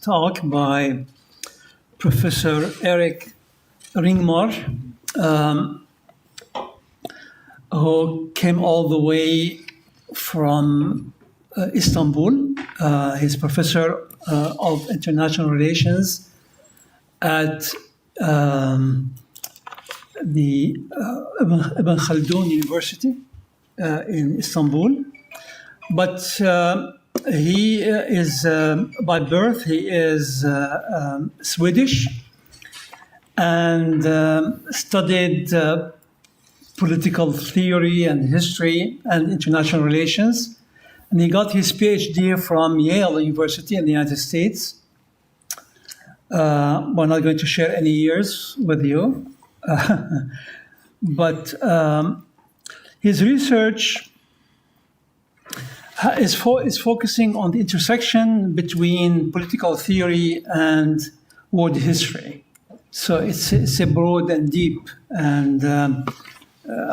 talk by Professor Erik Ringmar, who came all the way from Istanbul. He's professor of international relations at the Ibn Haldun University in Istanbul. But he is, by birth, he is Swedish and studied political theory and history and international relations. And he got his PhD from Yale University in the United States. We're not going to share any years with you. But his research is focusing on the intersection between political theory and world history. So it's a broad and deep. And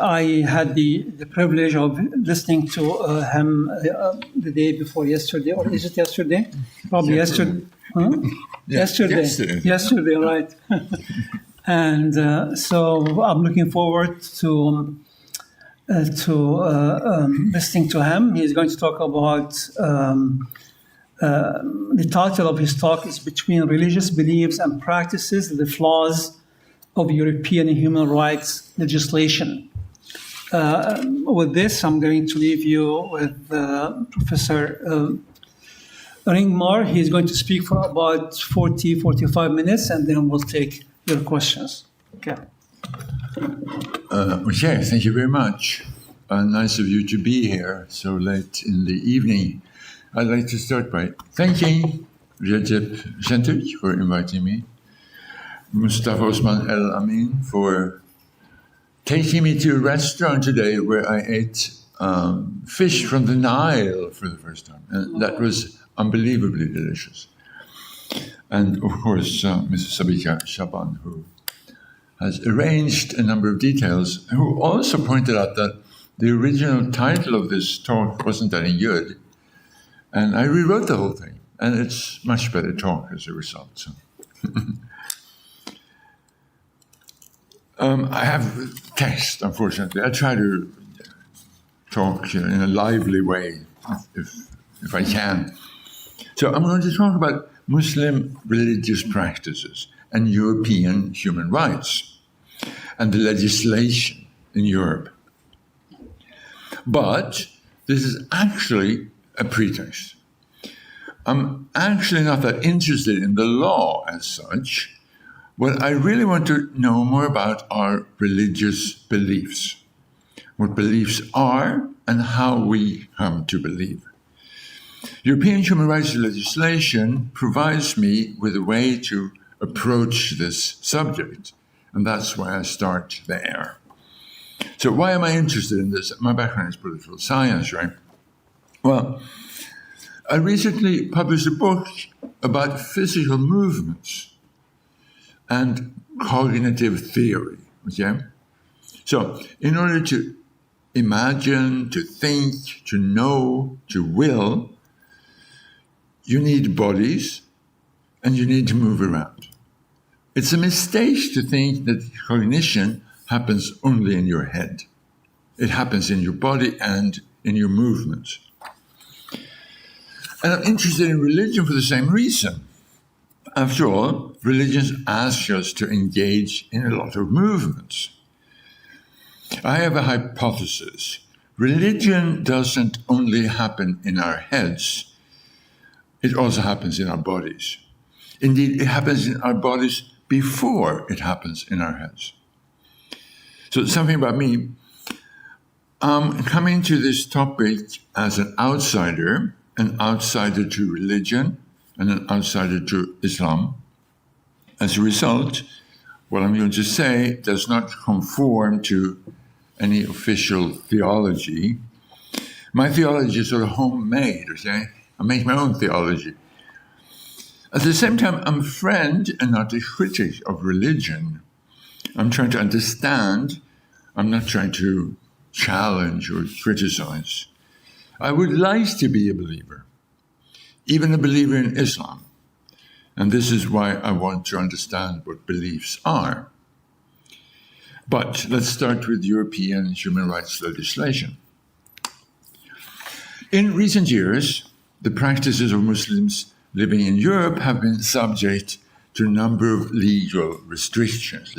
I had the privilege of listening to him the day before yesterday, or is it yesterday? Probably yesterday. Huh? Yeah, Yesterday, right. And so I'm looking forward to listening to him. He's going to talk about the title of his talk is Between Religious Beliefs and Practices, the Flaws of European Human Rights Legislation. With this, I'm going to leave you with Professor Ringmar. He's going to speak for about 45 minutes, and then we'll take your questions. Okay. Okay, thank you very much. Nice of you to be here so late in the evening. I'd like to start by thanking Recep Şentürk for inviting me, Mustafa Osman El Amin for taking me to a restaurant today where I ate fish from the Nile for the first time. And that was unbelievably delicious. And of course, Mrs. Sabika Shaban, who has arranged a number of details, who also pointed out that the original title of this talk wasn't any good. And I rewrote the whole thing. And it's much better talk as a result. So. I have text, unfortunately. I try to talk in a lively way, if I can. So I'm going to talk about Muslim religious practices and European human rights and the legislation in Europe. But this is actually a pretext. I'm actually not that interested in the law as such. What I really want to know more about are religious beliefs, what beliefs are and how we come to believe. European human rights legislation provides me with a way to approach this subject, and that's why I start there. So why am I interested in this? My background is political science, right? Well, I recently published a book about physical movements and cognitive theory, okay? So in order to imagine, to think, to know, to will, you need bodies and you need to move around. It's a mistake to think that cognition happens only in your head. It happens in your body and in your movements. And I'm interested in religion for the same reason. After all, religions ask us to engage in a lot of movements. I have a hypothesis. Religion doesn't only happen in our heads, it also happens in our bodies. Indeed, it happens in our bodies before it happens in our heads. So something about me, I'm coming to this topic as an outsider to religion, and an outsider to Islam. As a result, what I'm going to say does not conform to any official theology. My theology is sort of homemade, okay? I make my own theology. At the same time, I'm a friend and not a critic of religion. I'm trying to understand. I'm not trying to challenge or criticize. I would like to be a believer, even a believer in Islam. And this is why I want to understand what beliefs are. But let's start with European human rights legislation. In recent years, the practices of Muslims living in Europe have been subject to a number of legal restrictions.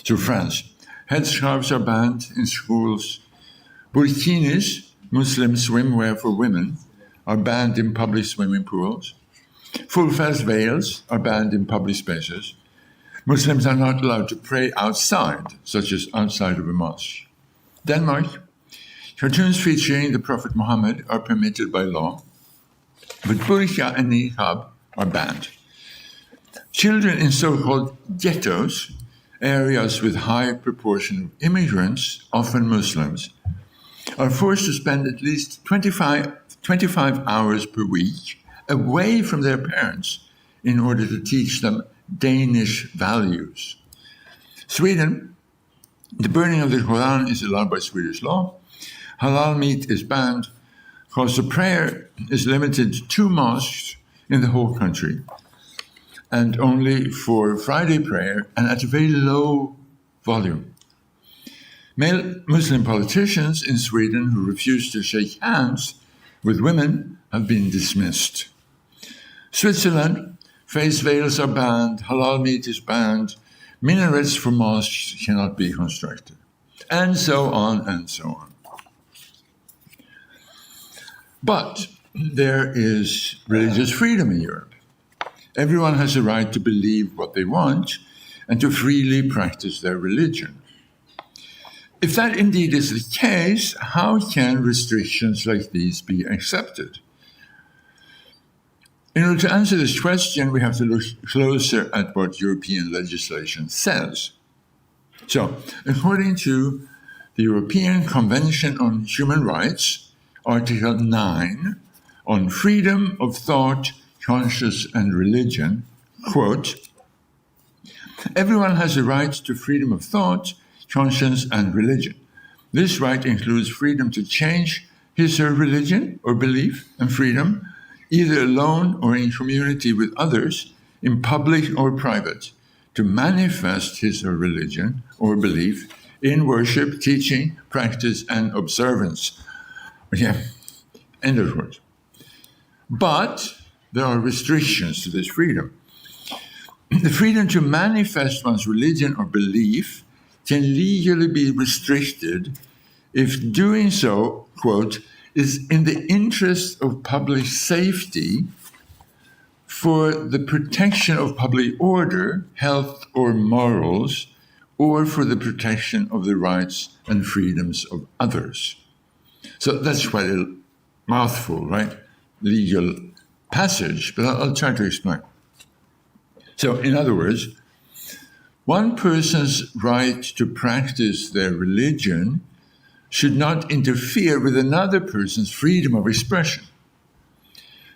So France, headscarves are banned in schools. Burkinis, Muslim swimwear for women, are banned in public swimming pools. Full-face veils are banned in public spaces. Muslims are not allowed to pray outside, such as outside of a mosque. Denmark, cartoons featuring the Prophet Muhammad are permitted by law, but burqa and niqab are banned. Children in so-called ghettos, areas with high proportion of immigrants, often Muslims, are forced to spend at least 25 hours per week away from their parents in order to teach them Danish values. Sweden, the burning of the Quran is allowed by Swedish law. Halal meat is banned. Calls to prayer is limited to 2 mosques in the whole country, and only for Friday prayer and at a very low volume. Male Muslim politicians in Sweden who refuse to shake hands with women have been dismissed. Switzerland, face veils are banned, halal meat is banned, minarets for mosques cannot be constructed, and so on and so on. But there is religious freedom in Europe. Everyone has a right to believe what they want and to freely practice their religion. If that indeed is the case, how can restrictions like these be accepted? In order to answer this question, we have to look closer at what European legislation says. So, according to the European Convention on Human Rights, Article 9, on freedom of thought, conscience, and religion, quote, everyone has a right to freedom of thought, conscience, and religion. This right includes freedom to change his or her religion or belief, and freedom, either alone or in community with others, in public or private, to manifest his or her religion or belief in worship, teaching, practice, and observance. Yeah, end of quote. But there are restrictions to this freedom. The freedom to manifest one's religion or belief can legally be restricted if doing so, quote, is in the interest of public safety, for the protection of public order, health, or morals, or for the protection of the rights and freedoms of others. So that's quite a mouthful, right? Legal passage, but I'll try to explain. So, in other words, one person's right to practice their religion should not interfere with another person's freedom of expression.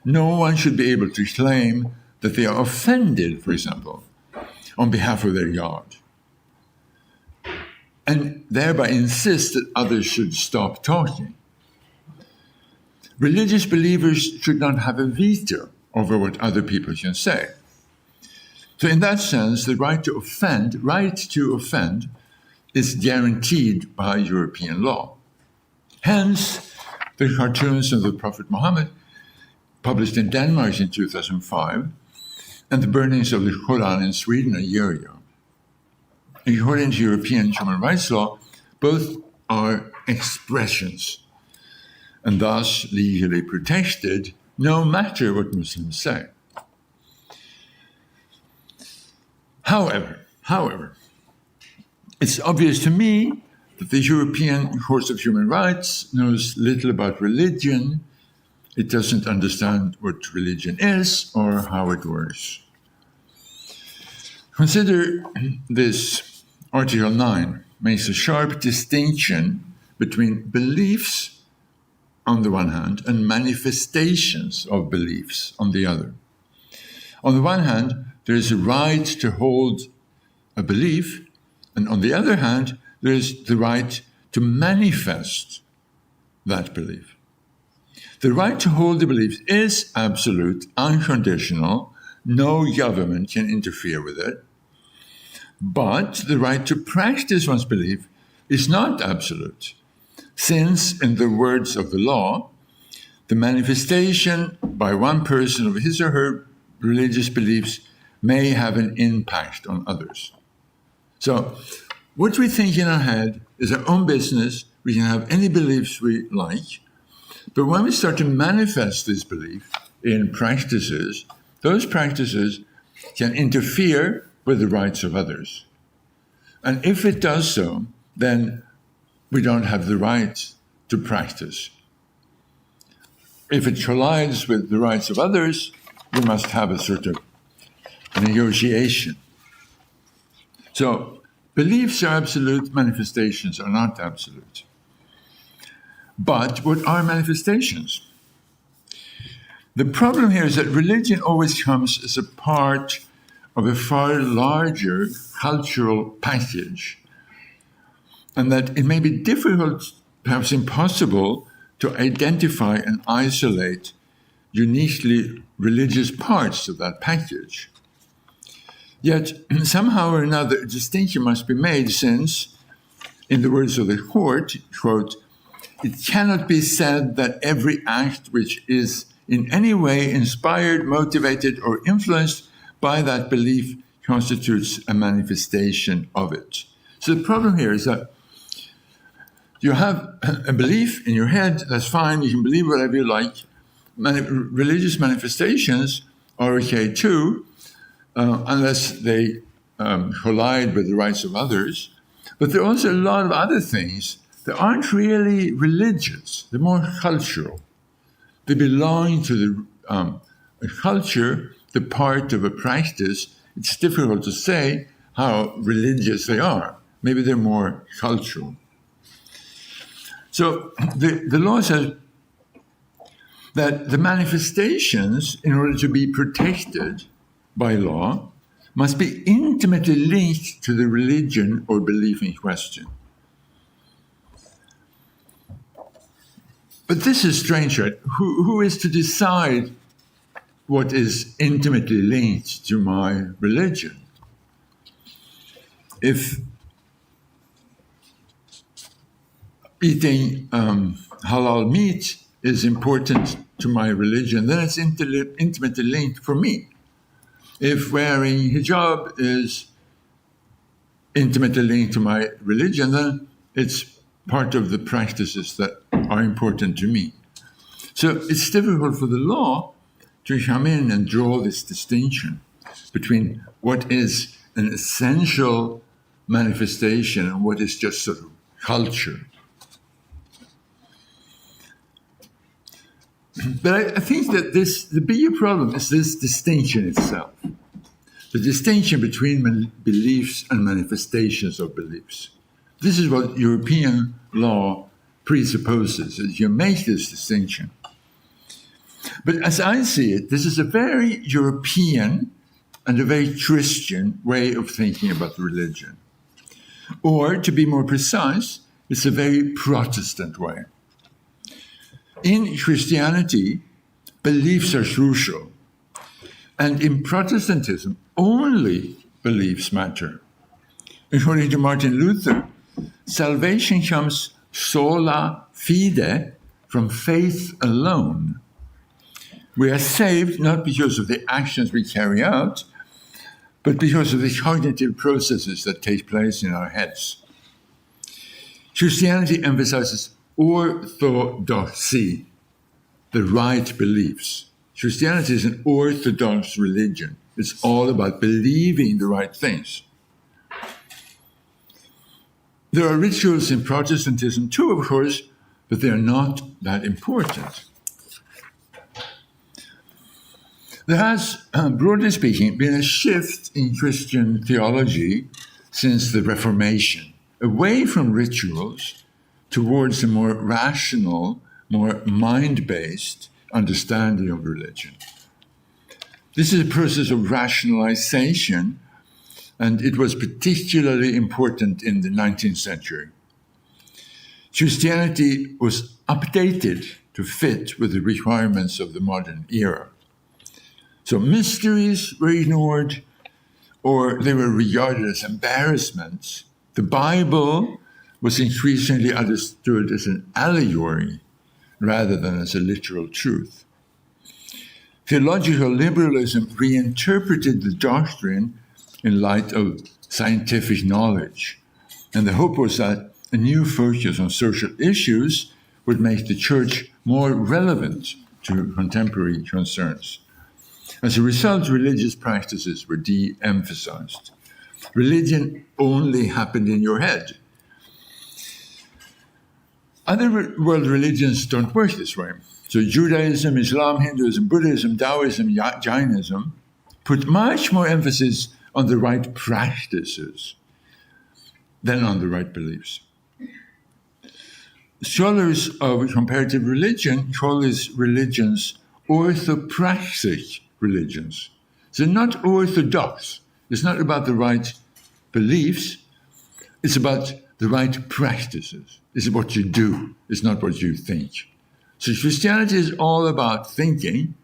No one should be able to claim that they are offended, for example, on behalf of their God, and thereby insist that others should stop talking. Religious believers should not have a veto over what other people can say. So in that sense, the right to offend is guaranteed by European law. Hence, the cartoons of the Prophet Muhammad, published in Denmark in 2005, and the burnings of the Quran in Sweden a year ago. According to European human rights law, both are expressions, and thus legally protected, no matter what Muslims say. However, it's obvious to me that the European Court of Human Rights knows little about religion. It doesn't understand what religion is or how it works. Consider this. Article 9 makes a sharp distinction between beliefs on the one hand and manifestations of beliefs on the other. On the one hand, there is a right to hold a belief, and on the other hand, there is the right to manifest that belief. The right to hold the belief is absolute, unconditional. No government can interfere with it. But the right to practice one's belief is not absolute, since, in the words of the law, the manifestation by one person of his or her religious beliefs may have an impact on others. So, what we think in our head is our own business. We can have any beliefs we like, but when we start to manifest this belief in practices, those practices can interfere with the rights of others. And if it does so, then we don't have the right to practice. If it collides with the rights of others, we must have a sort of negotiation. So, beliefs are absolute, manifestations are not absolute. But what are manifestations? The problem here is that religion always comes as a part of a far larger cultural package, and that it may be difficult, perhaps impossible, to identify and isolate uniquely religious parts of that package. Yet, somehow or another, a distinction must be made since, in the words of the court, quote, "It cannot be said that every act which is in any way inspired, motivated, or influenced by that belief constitutes a manifestation of it." So the problem here is that you have a belief in your head, that's fine, you can believe whatever you like. Religious manifestations are okay too, unless they collide with the rights of others. But there are also a lot of other things that aren't really religious, they're more cultural. They belong to the culture, the part of a practice. It's difficult to say how religious they are. Maybe they're more cultural. So the law says that the manifestations, in order to be protected by law, must be intimately linked to the religion or belief in question. But this is strange, right? Who is to decide what is intimately linked to my religion? If eating halal meat is important to my religion, then it's intimately linked for me. If wearing hijab is intimately linked to my religion, then it's part of the practices that are important to me. So it's difficult for the law to come in and draw this distinction between what is an essential manifestation and what is just sort of culture. But I think that the bigger problem is this distinction itself, the distinction between beliefs and manifestations of beliefs. This is what European law presupposes, that you make this distinction. But as I see it, this is a very European and a very Christian way of thinking about religion. Or, to be more precise, it's a very Protestant way. In Christianity, beliefs are crucial. And in Protestantism, only beliefs matter. According to Martin Luther, salvation comes sola fide, from faith alone. We are saved not because of the actions we carry out, but because of the cognitive processes that take place in our heads. Christianity emphasizes orthodoxy, the right beliefs. Christianity is an orthodox religion. It's all about believing the right things. There are rituals in Protestantism too, of course, but they are not that important. There has, broadly speaking, been a shift in Christian theology since the Reformation, away from rituals towards a more rational, more mind-based understanding of religion. This is a process of rationalization, and it was particularly important in the 19th century. Christianity was updated to fit with the requirements of the modern era. So mysteries were ignored, or they were regarded as embarrassments. The Bible was increasingly understood as an allegory rather than as a literal truth. Theological liberalism reinterpreted the doctrine in light of scientific knowledge, and the hope was that a new focus on social issues would make the church more relevant to contemporary concerns. As a result, religious practices were de-emphasized. Religion only happened in your head. Other world religions don't work this way. So Judaism, Islam, Hinduism, Buddhism, Taoism, Jainism put much more emphasis on the right practices than on the right beliefs. Scholars of comparative religion call these religions orthopraxic religions. They're not orthodox. It's not about the right beliefs. It's about the right practices. It's what you do. It's not what you think. So Christianity is all about thinking.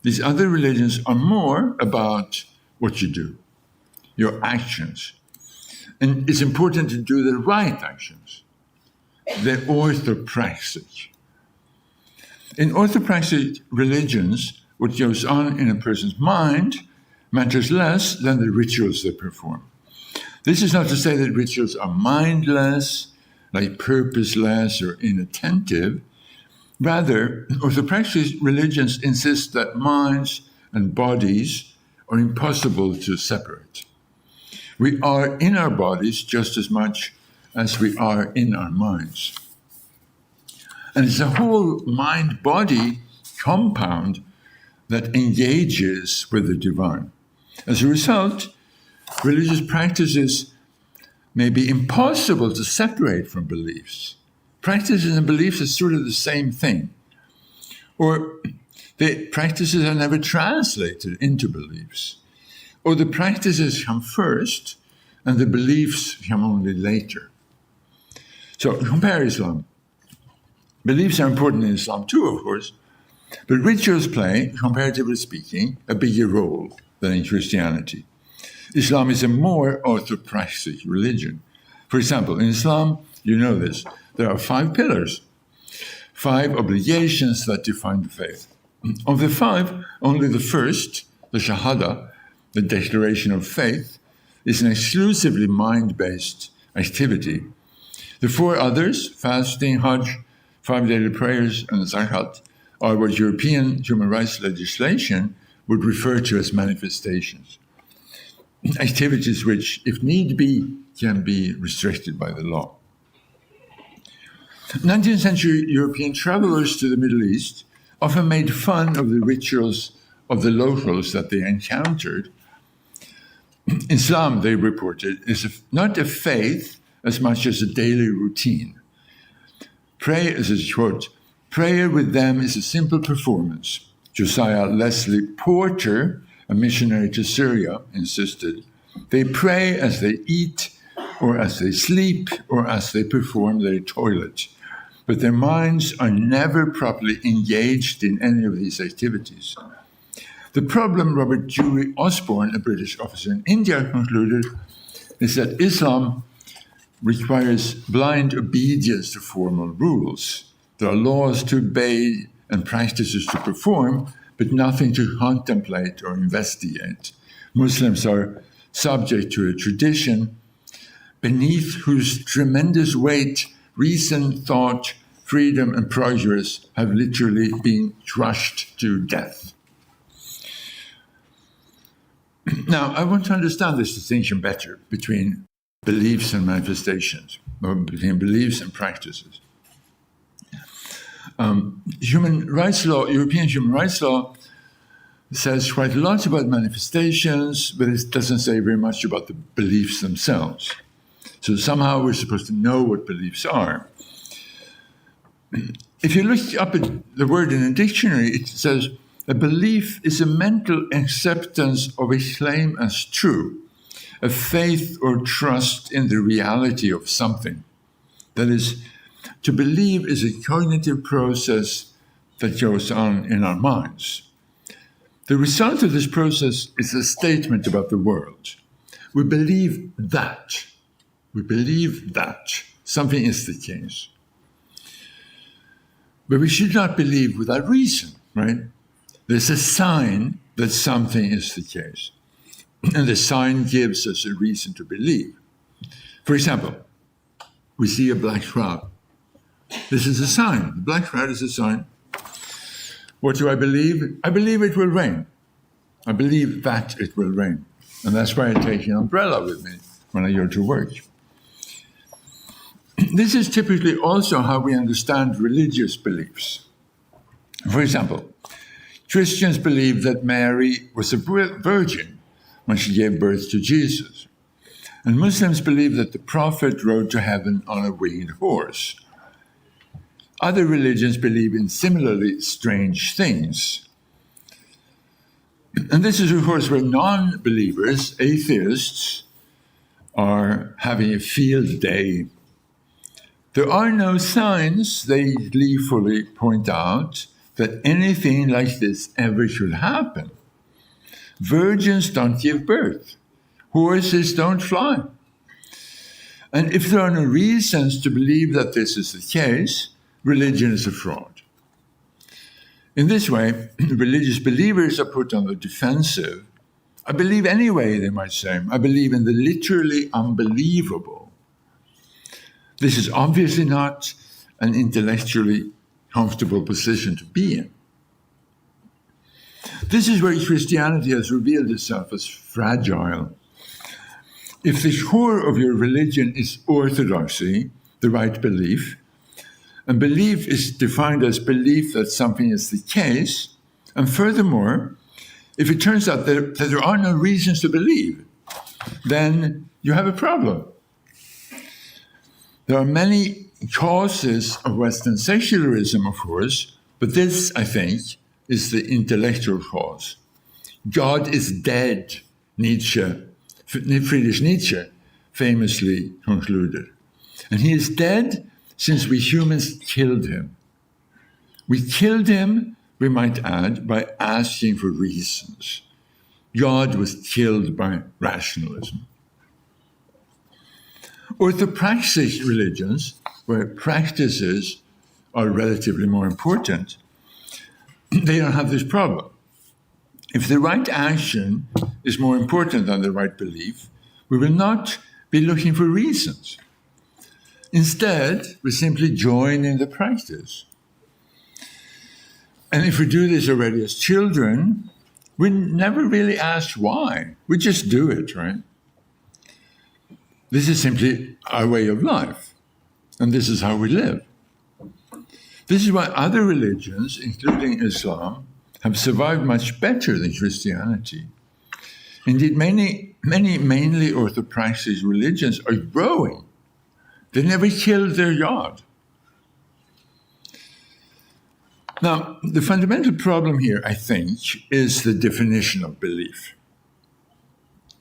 These other religions are more about what you do, your actions. And it's important to do the right actions. They're orthopraxic. In orthopraxic religions, what goes on in a person's mind matters less than the rituals they perform. This is not to say that rituals are mindless, like purposeless or inattentive. Rather, orthopraxic religions insist that minds and bodies are impossible to separate. We are in our bodies just as much as we are in our minds. And it's a whole mind-body compound that engages with the divine. As a result, religious practices may be impossible to separate from beliefs. Practices and beliefs are sort of the same thing. Or the practices are never translated into beliefs. Or the practices come first and the beliefs come only later. So compare Islam. Beliefs are important in Islam too, of course, but rituals play, comparatively speaking, a bigger role than in Christianity. Islam is a more orthopraxic religion. For example, in Islam, you know this, there are 5 pillars, 5 obligations that define the faith. Of the 5, only the first, the Shahada, the declaration of faith, is an exclusively mind-based activity. The 4 others, fasting, Hajj, 5 daily prayers, and zakat, are what European human rights legislation would refer to as manifestations. Activities which, if need be, can be restricted by the law. 19th century European travelers to the Middle East often made fun of the rituals of the locals that they encountered. Islam, they reported, is not a faith as much as a daily routine. Prayer is a quote, prayer with them is a simple performance. Josiah Leslie Porter, a missionary to Syria, insisted. They pray as they eat, or as they sleep, or as they perform their toilet. But their minds are never properly engaged in any of these activities. The problem, Robert Dewey Osborne, a British officer in India, concluded, is that Islam requires blind obedience to formal rules. There are laws to obey and practices to perform, but nothing to contemplate or investigate. Muslims are subject to a tradition beneath whose tremendous weight reason, thought, freedom, and progress have literally been crushed to death. Now, I want to understand this distinction better between beliefs and manifestations, or between beliefs and practices. Human rights law, European human rights law, says quite a lot about manifestations, but it doesn't say very much about the beliefs themselves. So somehow we're supposed to know what beliefs are. If you look up at the word in a dictionary, it says a belief is a mental acceptance of a claim as true, a faith or trust in the reality of something. That is, to believe is a cognitive process that goes on in our minds. The result of this process is a statement about the world. We believe that. We believe that something is the case. But we should not believe without reason, right? There's a sign that something is the case. And the sign gives us a reason to believe. For example, we see a black cloud. This is a sign. The black cloud is a sign. What do I believe? I believe it will rain. I believe that it will rain. And that's why I take an umbrella with me when I go to work. This is typically also how we understand religious beliefs. For example, Christians believe that Mary was a virgin when she gave birth to Jesus. And Muslims believe that the prophet rode to heaven on a winged horse. Other religions believe in similarly strange things. And this is, of course, where non-believers, atheists, are having a field day. There are no signs, they gleefully point out, that anything like this ever should happen. Virgins don't give birth. Horses don't fly. And if there are no reasons to believe that this is the case, religion is a fraud. In this way, religious believers are put on the defensive. I believe anyway, they might say. I believe in the literally unbelievable. This is obviously not an intellectually comfortable position to be in. This is where Christianity has revealed itself as fragile. If the core of your religion is orthodoxy, the right belief, and belief is defined as belief that something is the case, and furthermore, if it turns out that there are no reasons to believe, then you have a problem. There are many causes of Western secularism, of course, but this, I think, is the intellectual cause. God is dead, Friedrich Nietzsche famously concluded. And he is dead since we humans killed him. We killed him, we might add, by asking for reasons. God was killed by rationalism. Orthopraxic religions, where practices are relatively more important, they don't have this problem. If the right action is more important than the right belief, we will not be looking for reasons. Instead, we simply join in the practice. And if we do this already as children, we never really ask why. We just do it, right? This is simply our way of life, and this is how we live. This is why other religions, including Islam, have survived much better than Christianity. Indeed, many mainly orthopraxic religions are growing. They never killed their God. Now, the fundamental problem here, I think, is the definition of belief.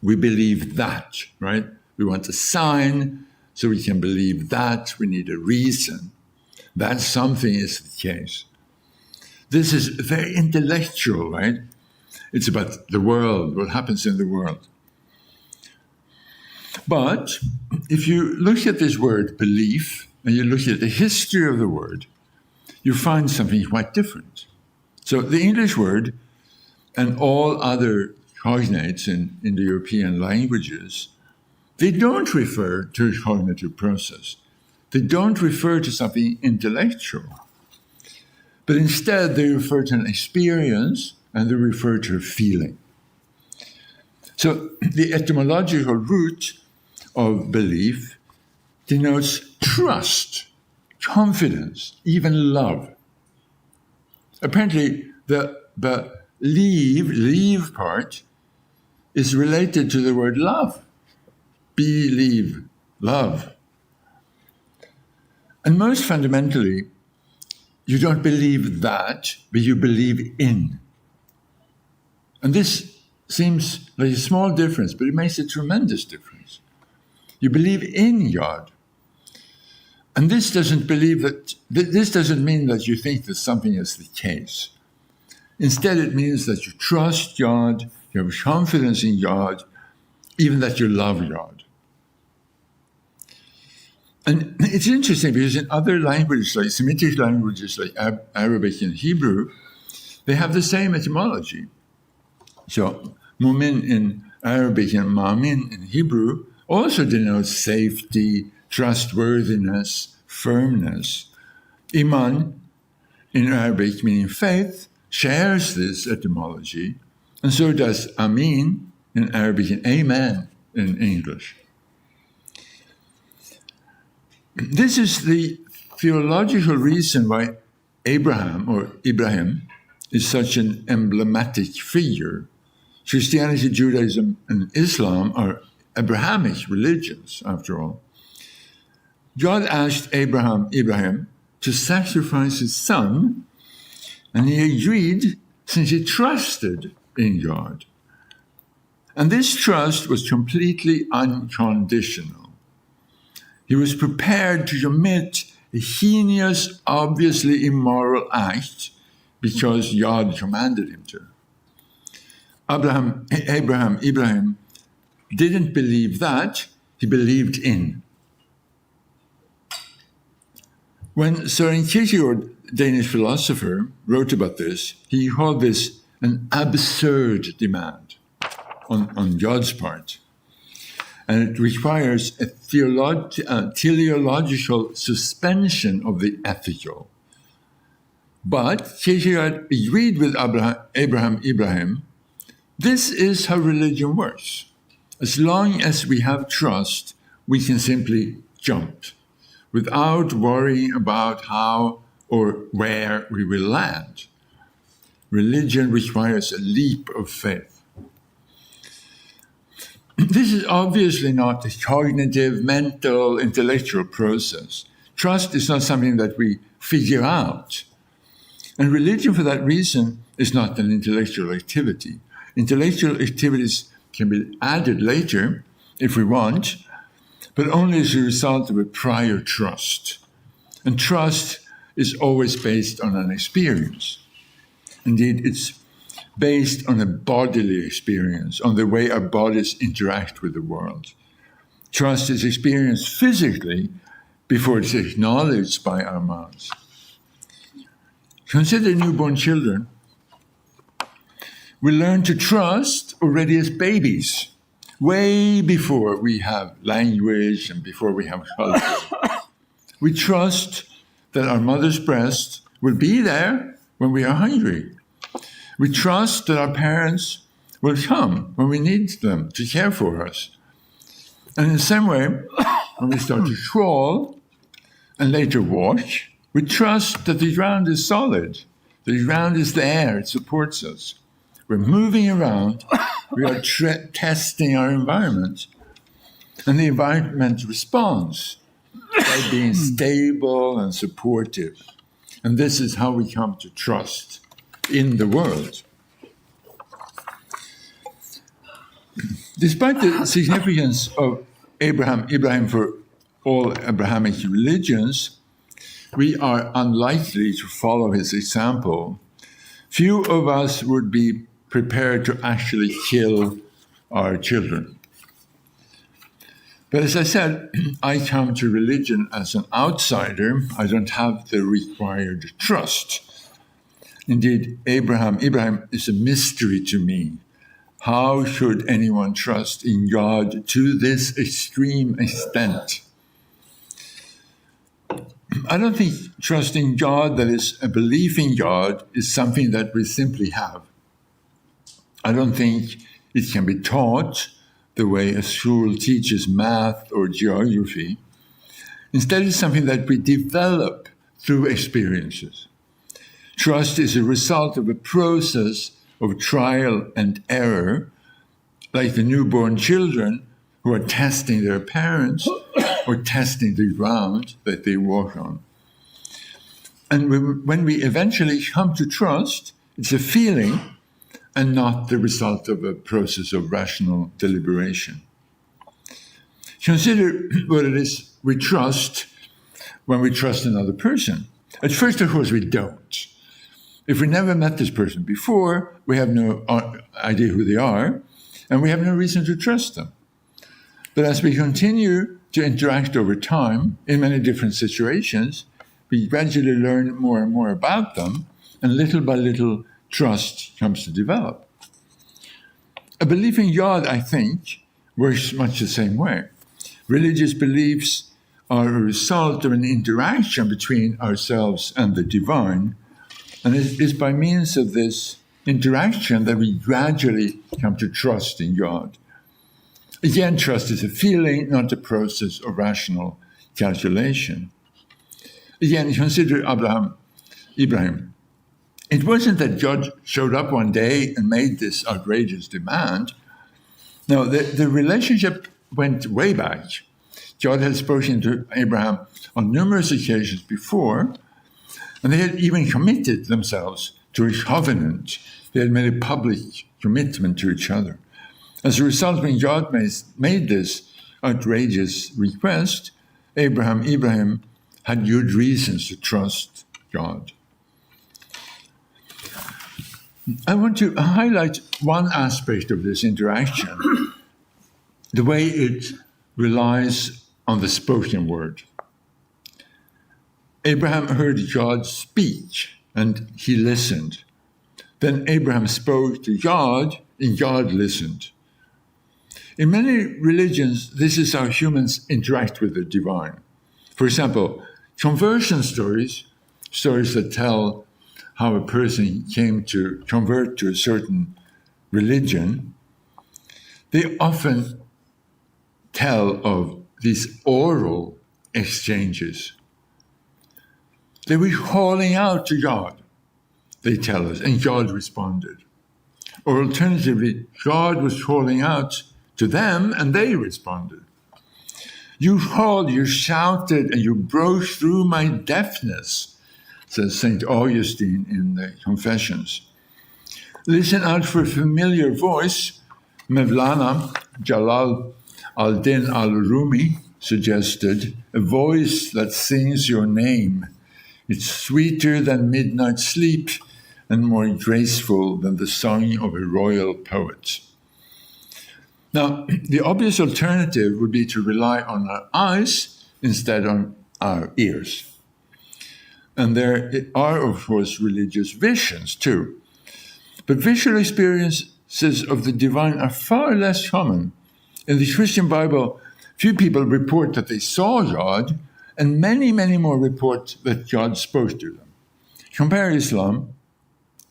We believe that, right? We want a sign so we can believe that. We need a reason that something is the case. This is very intellectual, right? It's about the world, what happens in the world. But if you look at this word belief and you look at the history of the word, you find something quite different. So the English word and all other cognates in the European languages, they don't refer to a cognitive process. They don't refer to something intellectual. But instead, they refer to an experience and they refer to a feeling. So the etymological root of belief denotes trust, confidence, even love. Apparently, the leave part is related to the word love. Believe, love. And most fundamentally, you don't believe that, but you believe in. And this seems like a small difference, but it makes a tremendous difference. You believe in God. And this doesn't mean that you think that something is the case. Instead, it means that you trust God, you have confidence in God, even that you love God. And it's interesting because in other languages, like Semitic languages like Arabic and Hebrew, they have the same etymology. So, mu'min in Arabic and ma'min in Hebrew also denotes safety, trustworthiness, firmness. Iman in Arabic, meaning faith, shares this etymology, and so does Amin in Arabic and Amen in English. This is the theological reason why Ibrahim is such an emblematic figure. Christianity, Judaism, and Islam are Abrahamic religions, after all. God asked Ibrahim to sacrifice his son, and he agreed since he trusted in God. And this trust was completely unconditional. He was prepared to commit a heinous, obviously immoral act because God commanded him to. Ibrahim didn't believe that, he believed in. When Søren Kierkegaard, Danish philosopher, wrote about this, he called this an absurd demand on God's part. And it requires a teleological suspension of the ethical. But Kierkegaard agreed with Ibrahim, this is how religion works. As long as we have trust, we can simply jump without worrying about how or where we will land. Religion requires a leap of faith. This is obviously not a cognitive, mental, intellectual process. Trust is not something that we figure out. And religion, for that reason, is not an intellectual activity. Intellectual activities can be added later, if we want, but only as a result of a prior trust. And trust is always based on an experience. Indeed, it's based on a bodily experience, on the way our bodies interact with the world. Trust is experienced physically before it's acknowledged by our mouths. Consider newborn children. We learn to trust already as babies, way before we have language and before we have culture. We trust that our mother's breast will be there when we are hungry. We trust that our parents will come when we need them to care for us. And in the same way, when we start to crawl and later walk, we trust that the ground is solid. The ground is there, it supports us. We're moving around, we are testing our environment, and the environment responds by being stable and supportive. And this is how we come to trust in the world. Despite the significance of Ibrahim for all Abrahamic religions, we are unlikely to follow his example. Few of us would be prepared to actually kill our children. But as I said, I come to religion as an outsider. I don't have the required trust. Indeed, Ibrahim is a mystery to me. How should anyone trust in God to this extreme extent? I don't think trusting God, that is, a belief in God, is something that we simply have. I don't think it can be taught the way a school teaches math or geography. Instead, it's something that we develop through experiences. Trust is a result of a process of trial and error, like the newborn children who are testing their parents or testing the ground that they walk on. And when we eventually come to trust, it's a feeling and not the result of a process of rational deliberation. Consider what it is we trust when we trust another person. At first, of course, we don't. If we never met this person before, we have no idea who they are, and we have no reason to trust them. But as we continue to interact over time in many different situations, we gradually learn more and more about them, and little by little, trust comes to develop. A belief in God, I think, works much the same way. Religious beliefs are a result of an interaction between ourselves and the divine, and it is by means of this interaction that we gradually come to trust in God. Again, trust is a feeling, not a process of rational calculation. Again, consider Ibrahim. It wasn't that God showed up one day and made this outrageous demand. No, the relationship went way back. God had spoken to Abraham on numerous occasions before, and they had even committed themselves to a covenant. They had made a public commitment to each other. As a result, when God made this outrageous request, Ibrahim had good reasons to trust God. I want to highlight one aspect of this interaction, the way it relies on the spoken word. Abraham heard God speak, and he listened. Then Abraham spoke to God, and God listened. In many religions, this is how humans interact with the divine. For example, conversion stories that tell how a person came to convert to a certain religion, they often tell of these oral exchanges. They were calling out to God, they tell us, and God responded. Or alternatively, God was calling out to them and they responded. You called, you shouted, and you broke through my deafness, says St. Augustine in the Confessions. Listen out for a familiar voice. Mevlana Jalal al-Din al-Rumi suggested, a voice that sings your name. It's sweeter than midnight sleep and more graceful than the song of a royal poet. Now, the obvious alternative would be to rely on our eyes instead of our ears. And there are, of course, religious visions too. But visual experiences of the divine are far less common. In the Christian Bible, few people report that they saw God, and many, many more report that God spoke to them. Compare Islam.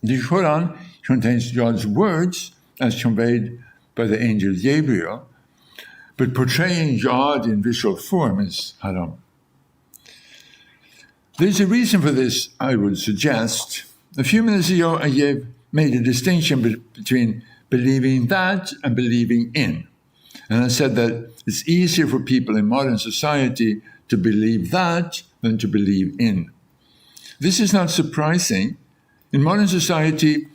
The Quran contains God's words as conveyed by the angel Gabriel, but portraying God in visual form is haram. There's a reason for this, I would suggest. A few minutes ago, I made a distinction between believing that and believing in. And I said that it's easier for people in modern society to believe that than to believe in. This is not surprising. In modern society,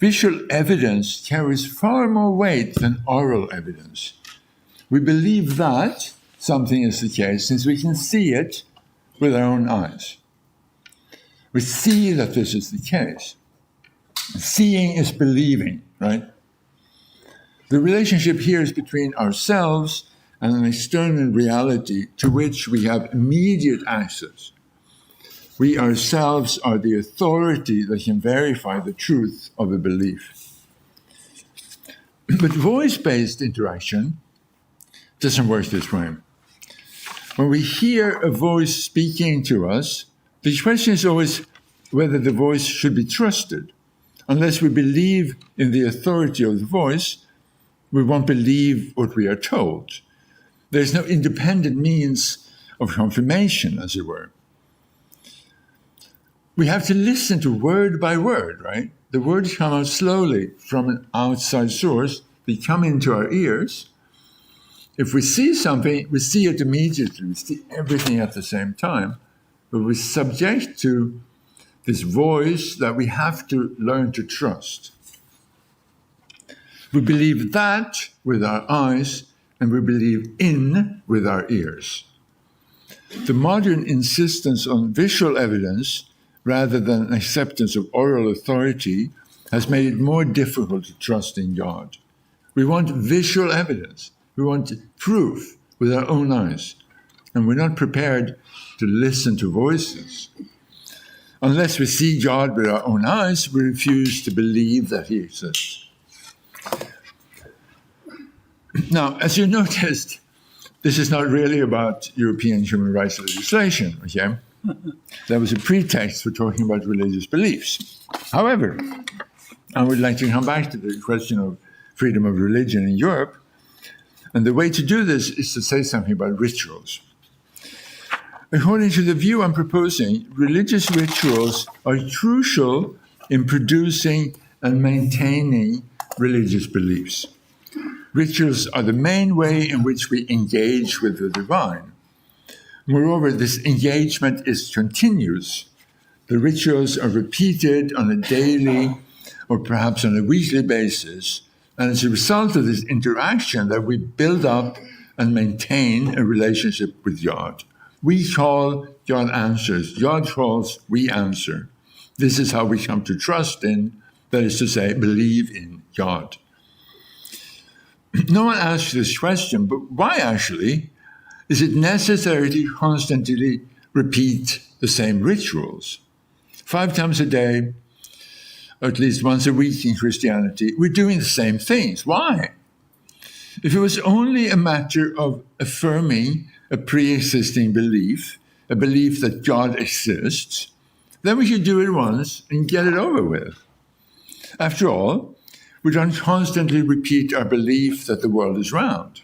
visual evidence carries far more weight than oral evidence. We believe that something is the case since we can see it with our own eyes. We see that this is the case. Seeing is believing, right? The relationship here is between ourselves and an external reality to which we have immediate access. We ourselves are the authority that can verify the truth of a belief. But voice-based interaction doesn't work this way. When we hear a voice speaking to us, the question is always whether the voice should be trusted. Unless we believe in the authority of the voice, we won't believe what we are told. There's no independent means of confirmation, as it were. We have to listen to word by word, right? The words come out slowly from an outside source. They come into our ears. If we see something, we see it immediately. We see everything at the same time. But we're subject to this voice that we have to learn to trust. We believe that with our eyes, and we believe in with our ears. the modern insistence on visual evidence rather than acceptance of oral authority has made it more difficult to trust in God. We want visual evidence. We want proof with our own eyes. And we're not prepared to listen to voices. Unless we see God with our own eyes, we refuse to believe that he exists. Now, as you noticed, this is not really about European human rights legislation, okay? That was a pretext for talking about religious beliefs. However, I would like to come back to the question of freedom of religion in Europe. And the way to do this is to say something about rituals. According to the view I'm proposing, religious rituals are crucial in producing and maintaining religious beliefs. Rituals are the main way in which we engage with the divine. Moreover, this engagement is continuous. The rituals are repeated on a daily or perhaps on a weekly basis, and it's a result of this interaction that we build up and maintain a relationship with God. We call, God answers. God calls, we answer. This is how we come to trust in, that is to say, believe in God. No one asks this question, but why actually is it necessary to constantly repeat the same rituals? 5 times a day, or at least once a week in Christianity, we're doing the same things. Why? If it was only a matter of affirming a pre-existing belief, a belief that God exists, then we should do it once and get it over with. After all, we don't constantly repeat our belief that the world is round.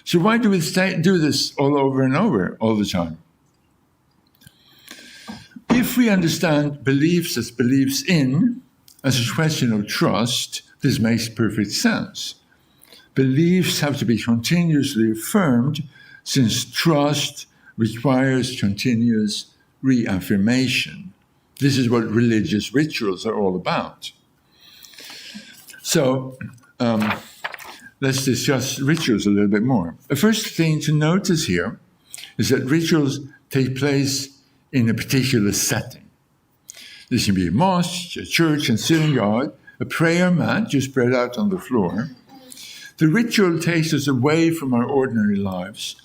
So why do we do this all over and over all the time? If we understand beliefs as beliefs in, as a question of trust, this makes perfect sense. Beliefs have to be continuously affirmed since trust requires continuous reaffirmation. This is what religious rituals are all about. So let's discuss rituals a little bit more. The first thing to notice here is that rituals take place in a particular setting. This can be a mosque, a church, and synagogue, a prayer mat just spread out on the floor. The ritual takes us away from our ordinary lives.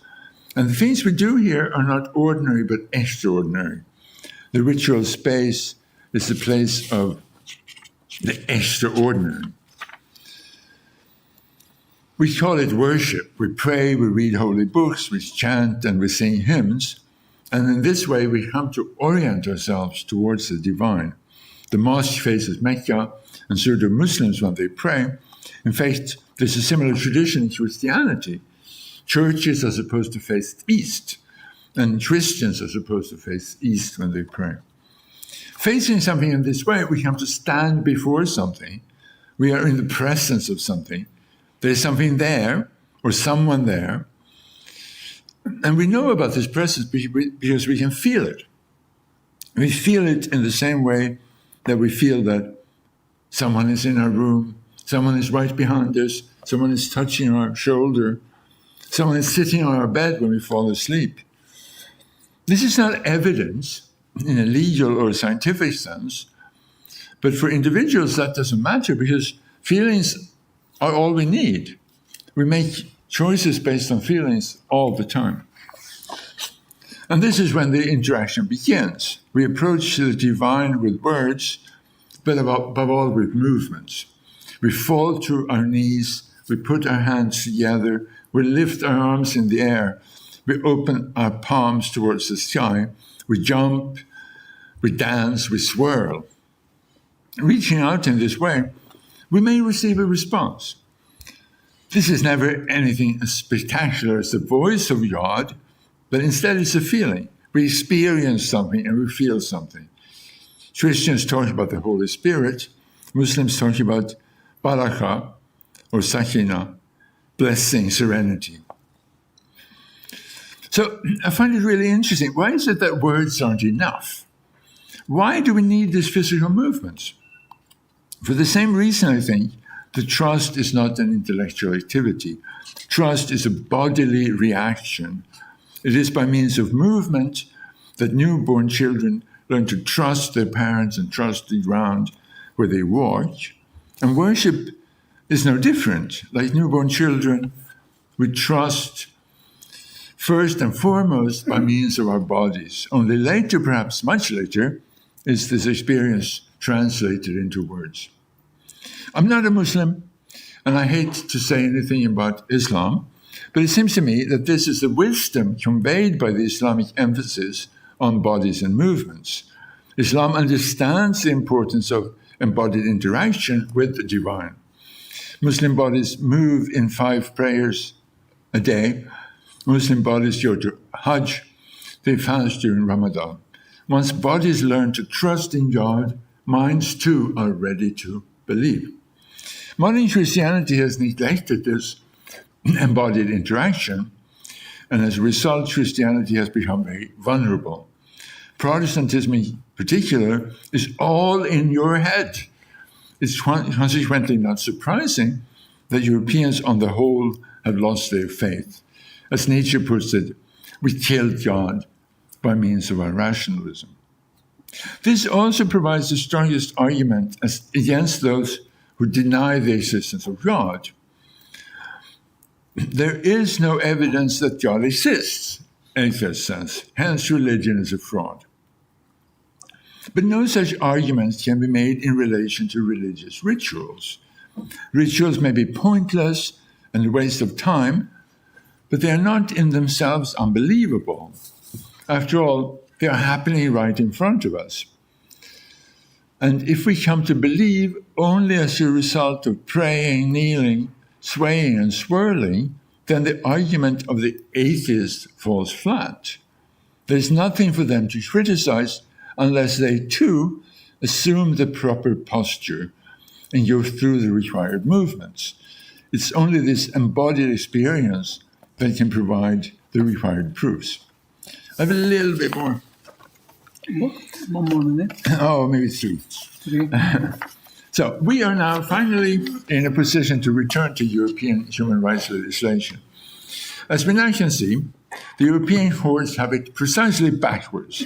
And the things we do here are not ordinary but extraordinary. The ritual space is the place of the extraordinary. We call it worship. We pray, we read holy books, we chant, and we sing hymns. And in this way, we come to orient ourselves towards the divine. The mosque faces Mecca, and so do Muslims when they pray. In fact, there's a similar tradition in Christianity. Churches are supposed to face east, and Christians are supposed to face east when they pray. Facing something in this way, we come to stand before something. We are in the presence of something. There's something there, or someone there. And we know about this presence because we can feel it. We feel it in the same way that we feel that someone is in our room, someone is right behind us, someone is touching our shoulder, someone is sitting on our bed when we fall asleep. This is not evidence in a legal or scientific sense, but for individuals that doesn't matter because feelings are all we need. We make choices based on feelings all the time. And this is when the interaction begins. We approach the divine with words, but above all with movements. We fall to our knees, we put our hands together, we lift our arms in the air, we open our palms towards the sky, we jump, we dance, we swirl. Reaching out in this way, we may receive a response. This is never anything as spectacular as the voice of God, but instead it's a feeling. We experience something and we feel something. Christians talk about the Holy Spirit. Muslims talk about barakah or sakina, blessing, serenity. So I find it really interesting. Why is it that words aren't enough? Why do we need these physical movements? For the same reason, I think, the trust is not an intellectual activity. Trust is a bodily reaction. It is by means of movement that newborn children learn to trust their parents and trust the ground where they walk. And worship is no different. Like newborn children, we trust first and foremost by means of our bodies. Only later, perhaps much later, is this experience translated into words. I'm not a Muslim, and I hate to say anything about Islam, but it seems to me that this is the wisdom conveyed by the Islamic emphasis on bodies and movements. Islam understands the importance of embodied interaction with the divine. Muslim bodies move in 5 prayers a day. Muslim bodies go to Hajj. They fast during Ramadan. Once bodies learn to trust in God, minds too are ready to believe. Modern Christianity has neglected this embodied interaction, and as a result, Christianity has become very vulnerable. Protestantism in particular is all in your head. It's consequently not surprising that Europeans on the whole have lost their faith. As Nietzsche puts it, we killed God by means of our rationalism. This also provides the strongest argument against those who deny the existence of God. There is no evidence that God exists, Erik says, hence religion is a fraud. But no such arguments can be made in relation to religious rituals. Rituals may be pointless and a waste of time, but they are not in themselves unbelievable. After all, they are happening right in front of us. And if we come to believe only as a result of praying, kneeling, swaying, and swirling, then the argument of the atheist falls flat. There's nothing for them to criticize unless they too assume the proper posture and go through the required movements. It's only this embodied experience that can provide the required proofs. I have a little bit more. One more minute. Oh, maybe 3. So we are now finally in a position to return to European human rights legislation. As we now can see, the European courts have it precisely backwards.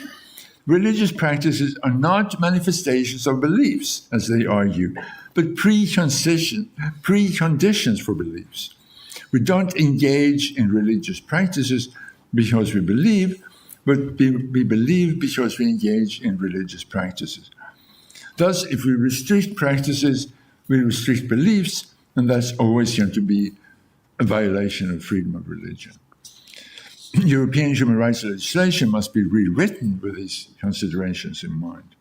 Religious practices are not manifestations of beliefs, as they argue, but preconditions for beliefs. We don't engage in religious practices because we believe, but we believe because we engage in religious practices. Thus, if we restrict practices, we restrict beliefs, and that's always going to be a violation of freedom of religion. European human rights legislation must be rewritten with these considerations in mind.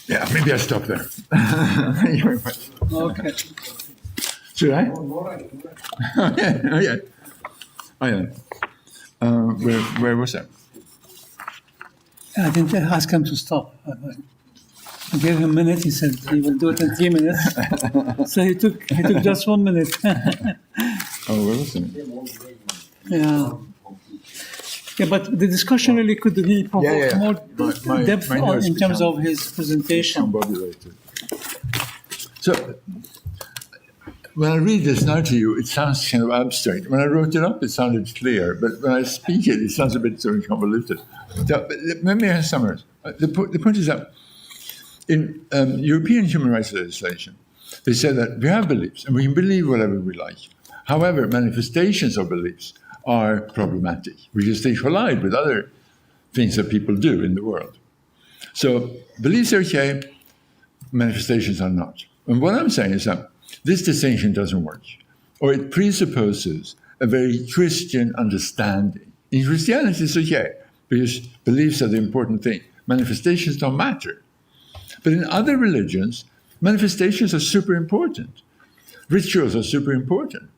Yeah, maybe I stop there. Thank you very much. Okay. Should I? Oh, yeah. Where was that? I didn't ask him to stop. I gave him a minute. He said he will do it in 3 minutes. So he took just 1 minute. Oh, where was it? Yeah. Yeah, but the discussion really could really provoke more depth in terms of his presentation. So, when I read this now to you, it sounds kind of abstract. When I wrote it up, it sounded clear, but when I speak it, it sounds a bit sort of convoluted. So, let me summarize. The point is that in European human rights legislation, they say that we have beliefs, and we can believe whatever we like. However, manifestations of beliefs are problematic because they collide with other things that people do in the world. So beliefs are okay, manifestations are not. And what I'm saying is that this distinction doesn't work, or it presupposes a very Christian understanding. In Christianity, it's okay, because beliefs are the important thing. Manifestations don't matter. But in other religions, manifestations are super important. Rituals are super important.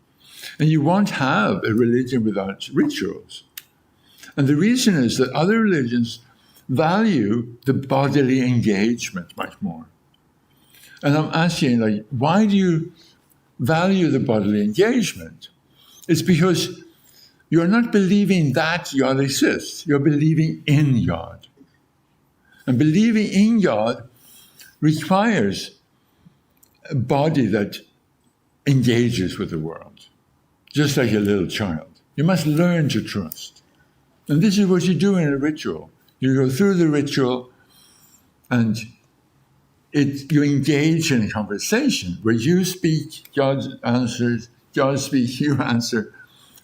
And you won't have a religion without rituals. And the reason is that other religions value the bodily engagement much more. And I'm asking, like, why do you value the bodily engagement? It's because you're not believing that God exists. You're believing in God. And believing in God requires a body that engages with the world. just like a little child. You must learn to trust. And this is what you do in a ritual. You go through the ritual and you engage in a conversation where you speak, God answers, God speaks, you answer,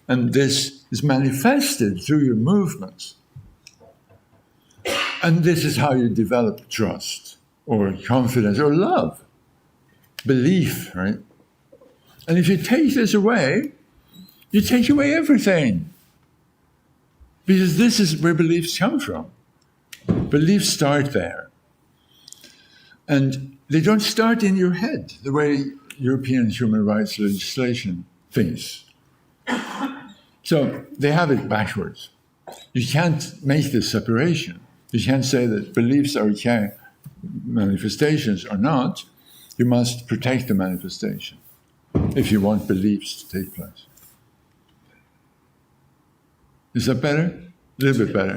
and this is manifested through your movements. And this is how you develop trust or confidence or love, belief, right? And if you take this away, you take away everything. Because this is where beliefs come from. Beliefs start there. And they don't start in your head the way European human rights legislation thinks. So they have it backwards. You can't make this separation. You can't say that beliefs are okay, manifestations are not. You must protect the manifestation if you want beliefs to take place. Is that better? A little bit better.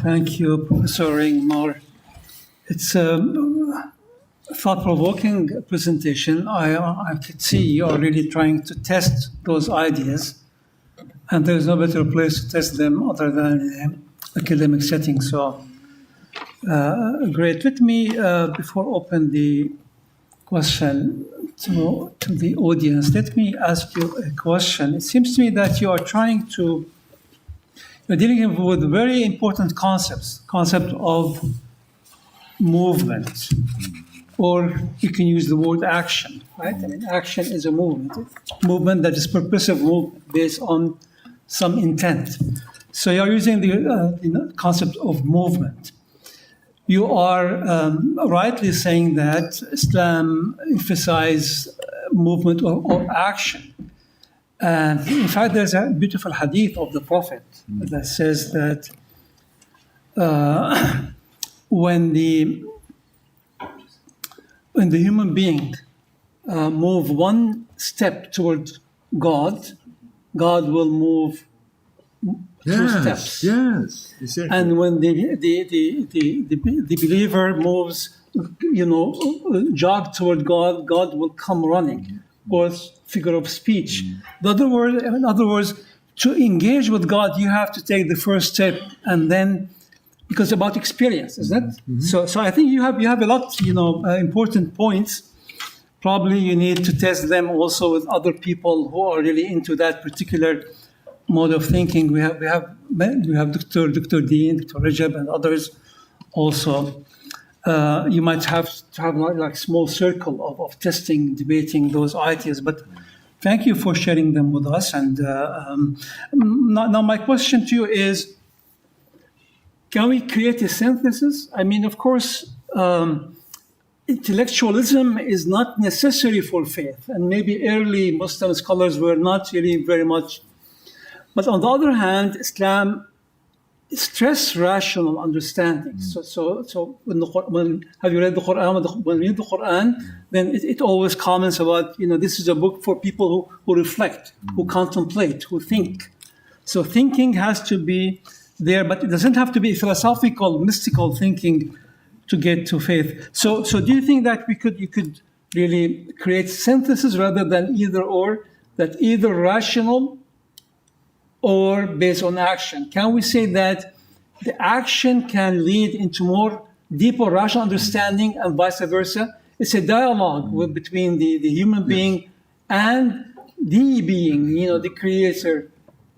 Thank you, Professor Ringmar. It's a thought-provoking presentation. I could see you are really trying to test those ideas, and there's no better place to test them other than in academic setting. So, great. Let me, before open the question to the audience, let me ask you a question. It seems to me that you are you're dealing with very important concept of movement, or you can use the word action, right? I mean, action is a movement that is purposive movement based on some intent. So you're using the concept of movement. You are rightly saying that Islam emphasizes movement or action. And in fact, there's a beautiful hadith of the Prophet that says that when the human being move one step toward God, God will move two steps. Yes, exactly. And when the believer moves, jog toward God, God will come running. Or figure of speech. In other words, to engage with God, you have to take the first step, and then, because about experience, isn't it? Mm-hmm. So I think you have a lot, important points. Probably you need to test them also with other people who are really into that particular mode of thinking. We have Dr. Dean, Dr. Rajab, and others also. You might have to have like a small circle of testing, debating those ideas. But thank you for sharing them with us. And now my question to you is, can we create a synthesis? I mean, of course, intellectualism is not necessary for faith. And maybe early Muslim scholars were not really very much. But on the other hand, Islam stress rational understanding. So when have you read the Quran? When we read the Quran, then it always comments about, this is a book for people who reflect, who contemplate, who think. So thinking has to be there, but it doesn't have to be philosophical, mystical thinking to get to faith. So do you think that you could really create synthesis rather than either or, that either rational or based on action? Can we say that the action can lead into more deeper rational understanding and vice versa? It's a dialogue between the human being and the being, the creator,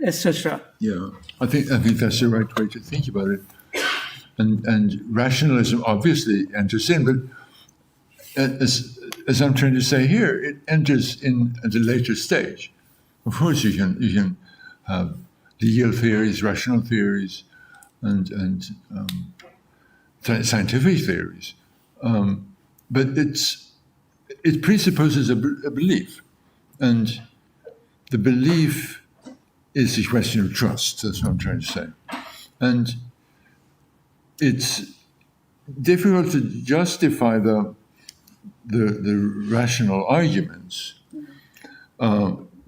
etc. Yeah, I think that's the right way to think about it. And rationalism obviously enters in, but as I'm trying to say here, it enters in at a later stage. Of course, you can have legal theories, rational theories, and scientific theories, but it presupposes a belief, and the belief is a question of trust. That's what I'm trying to say, and it's difficult to justify the rational arguments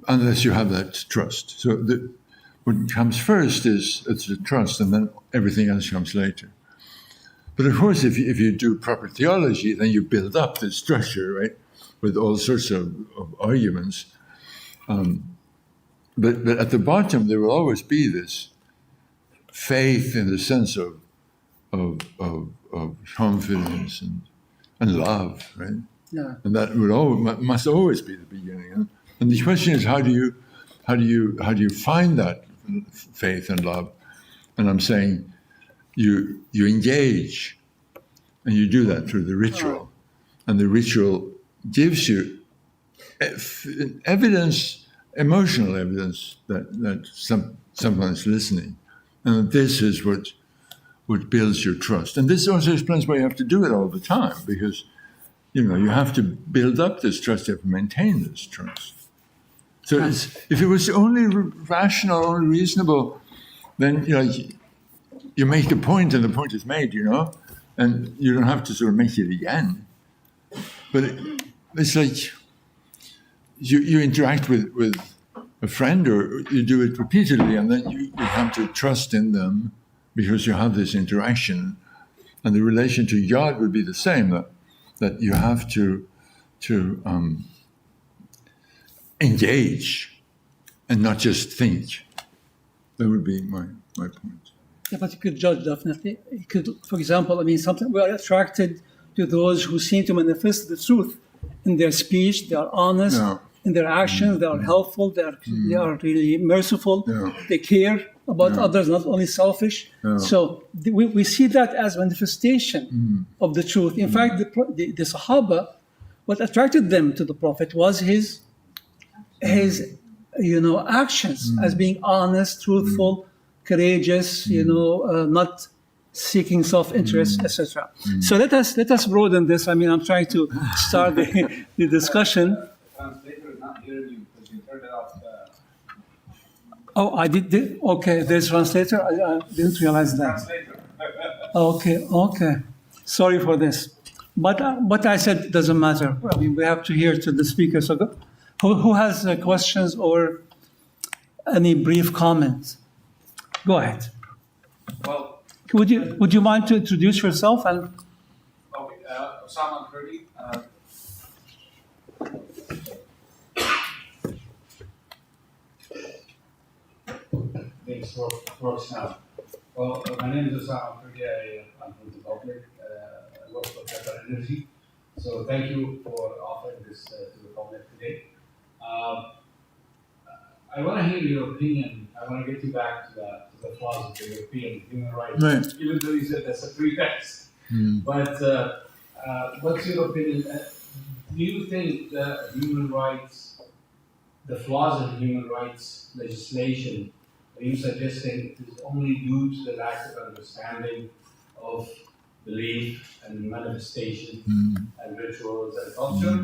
unless you have that trust. So what comes first is it's the trust, and then everything else comes later. But of course, if you do proper theology, then you build up the structure, right, with all sorts of arguments. But at the bottom, there will always be this faith in the sense of confidence and love, right? Yeah. And that must always be the beginning. And the question is, how do you find that faith and love? And I'm saying, you engage, and you do that through the ritual, and the ritual gives you evidence, emotional evidence that someone's listening, and this is what builds your trust. And this also explains why you have to do it all the time, because you have to build up this trust, you have to maintain this trust. So if it was only rational, only reasonable, then you make the point and the point is made, and you don't have to sort of make it again. But it's like you interact with a friend, or you do it repeatedly, and then you come to trust in them because you have this interaction. And the relation to God would be the same, that you have to engage and not just think. That would be my point. Yeah, but you could judge, definitely. You could, for example, something we are attracted to those who seem to manifest the truth in their speech. They are honest in their actions. They are helpful. They are really merciful. They care about others, not only selfish. So we see that as manifestation of the truth. In fact, the Sahaba, what attracted them to the Prophet was his actions as being honest, truthful, courageous, not seeking self-interest, etc. So let us broaden this. I'm trying to start the discussion. Translator is not hearing you because you turned it off. Oh, I did. Okay, there's translator. I didn't realize that. Translator. Okay. Sorry for this, but I said it doesn't matter. We have to hear to the speaker. So, who has questions or any brief comments? Go ahead. Well, Would you mind to introduce yourself and? okay. Osama Kurdi. Thanks for works now. Well, my name is Osama Kurdi. I'm from the public. I work for Haldun University. So thank you for offering this to the public today. I want to hear your opinion. I want to get you back to the flaws of the European human rights, Right. even though you said that's a pretext. But what's your opinion? Do you think that human rights, the flaws in human rights legislation, are you suggesting it is only due to the lack of understanding of belief and manifestation and rituals and culture,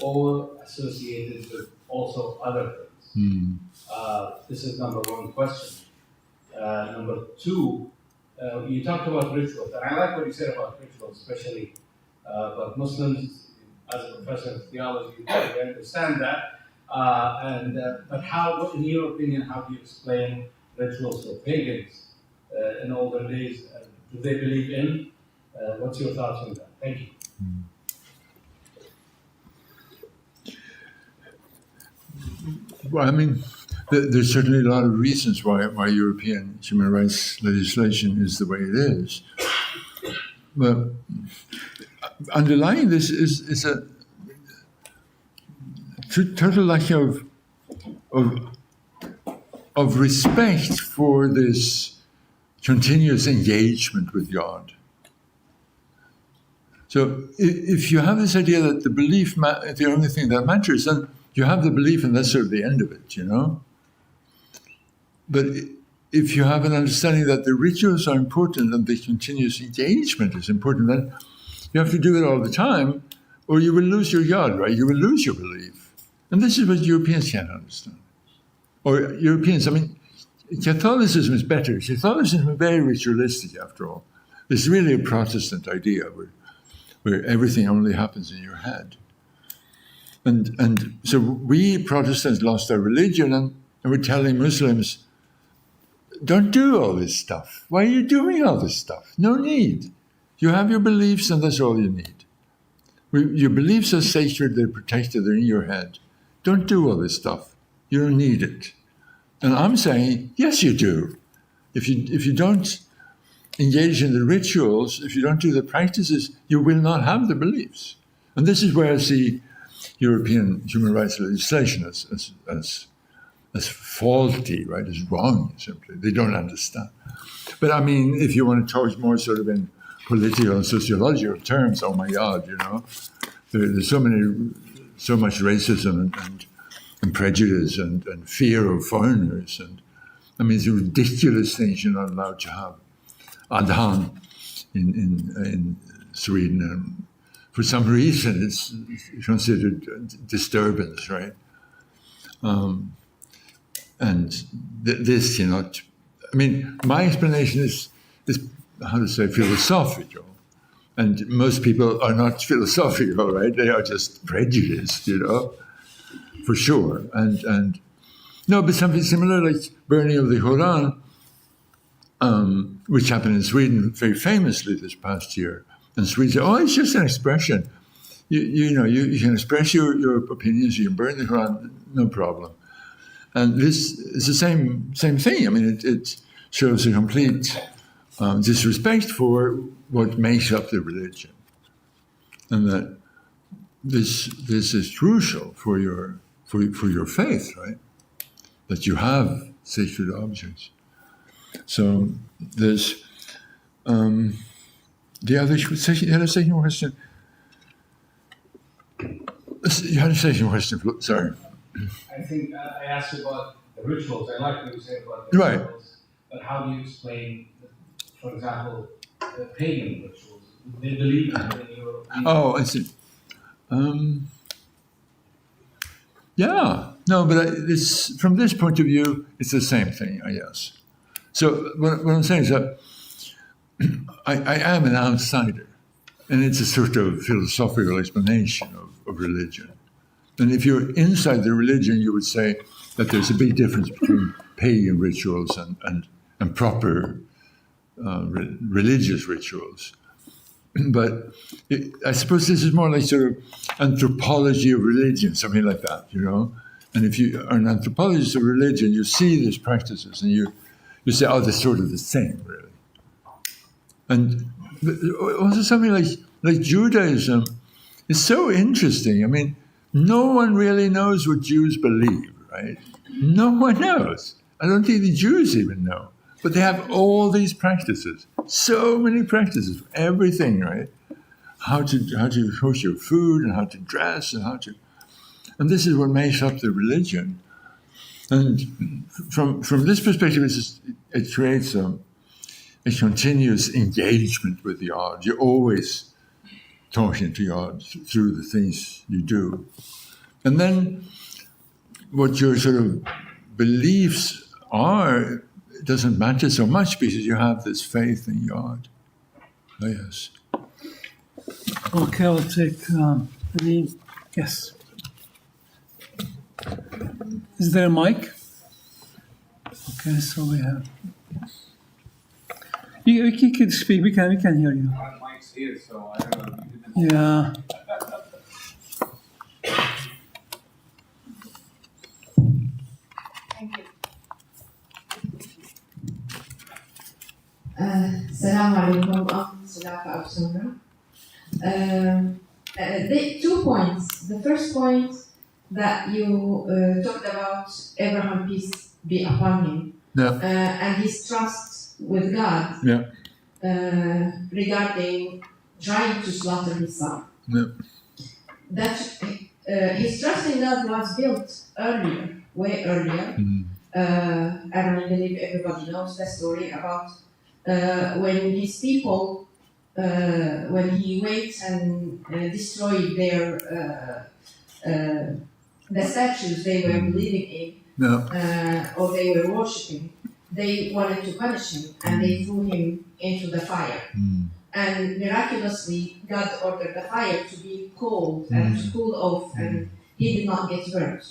or associated with also other things? This is number one question. Number two, you talked about rituals, and I like what you said about rituals, especially about Muslims. As a professor of theology, I understand that. But how, in your opinion, how do you explain rituals for pagans in older days? Do they believe in? What's your thoughts on that? Thank you. Well, there's certainly a lot of reasons why European human rights legislation is the way it is. But underlying this is a total lack of respect for this continuous engagement with God. So if you have this idea that the belief is the only thing that matters, then you have the belief and that's sort of the end of it, But if you have an understanding that the rituals are important and the continuous engagement is important, then you have to do it all the time, or you will lose your God, right? You will lose your belief. And this is what Europeans can't understand. Or Europeans, Catholicism is better. Catholicism is very ritualistic, after all. It's really a Protestant idea where everything only happens in your head. And so we Protestants lost our religion, and we're telling Muslims, don't do all this stuff. Why are you doing all this stuff? No need. You have your beliefs, and that's all you need. Your beliefs are sacred, they're protected, they're in your head. Don't do all this stuff. You don't need it. And I'm saying, yes, you do. If you don't engage in the rituals, if you don't do the practices, you will not have the beliefs. And this is where I see European human rights legislation as faulty, right? As wrong, simply. They don't understand. But I mean, if you want to talk more sort of in political and sociological terms, oh my God, you know, there's so much racism and prejudice and fear of foreigners, and I mean, it's ridiculous things you're not allowed to have. Adhan in Sweden, and for some reason it's considered disturbance, right? And this cannot. I mean, my explanation is how to say philosophical, and most people are not philosophical, right? They are just prejudiced, you know, for sure. And no, but something similar like burning of the Quran, which happened in Sweden very famously this past year. And Swedes say, oh, it's just an expression. You know, you can express your opinions, you can burn the Quran, no problem. And this is the same thing. I mean, it shows a complete disrespect for what makes up the religion. And that this is crucial for your faith, right? That you have sacred objects. So there's the other question. You had a second question. You had a second question. Sorry. I think I asked you about the rituals. I like what you said about the Right. rituals. But how do you explain, for example, the pagan rituals? They believe in your. Oh, I see. Yeah. No, but from this point of view, it's the same thing, I guess. So what I'm saying is that I am an outsider, and it's a sort of philosophical explanation of religion. And if you're inside the religion, you would say that there's a big difference between pagan rituals and proper religious rituals. But I suppose this is more like sort of anthropology of religion, something like that, you know? And if you are an anthropologist of religion, you see these practices and you say, oh, they're sort of the same, really. And also something like Judaism is so interesting. I mean, no one really knows what Jews believe, right? No one knows. I don't think the Jews even know. But they have all these practices, so many practices, everything, right? How to cook your food and how to dress and this is what makes up the religion. And from this perspective, it creates a continuous engagement with the art. You're always talking to God through the things you do. And then what your sort of beliefs are doesn't matter so much because you have this faith in God. Oh, yes. Okay, I'll take yes. Is there a mic? Okay, so we have. You can speak. We can hear you. Mike's here, so I don't know. Yeah. Thank you. Assalamu alaikum wa rahmatullahi wa barakatuh. 2 points. The first point that you talked about Abraham, peace be upon him, and his trust with God regarding trying to slaughter his son. That his trust in God was built earlier, way earlier. And I believe everybody knows the story about when his people, when he went and destroyed their the statues they were believing in, or they were worshipping, they wanted to punish him, and they threw him into the fire. And miraculously, God ordered the fire to be cold and to cool off, and he did not get burnt.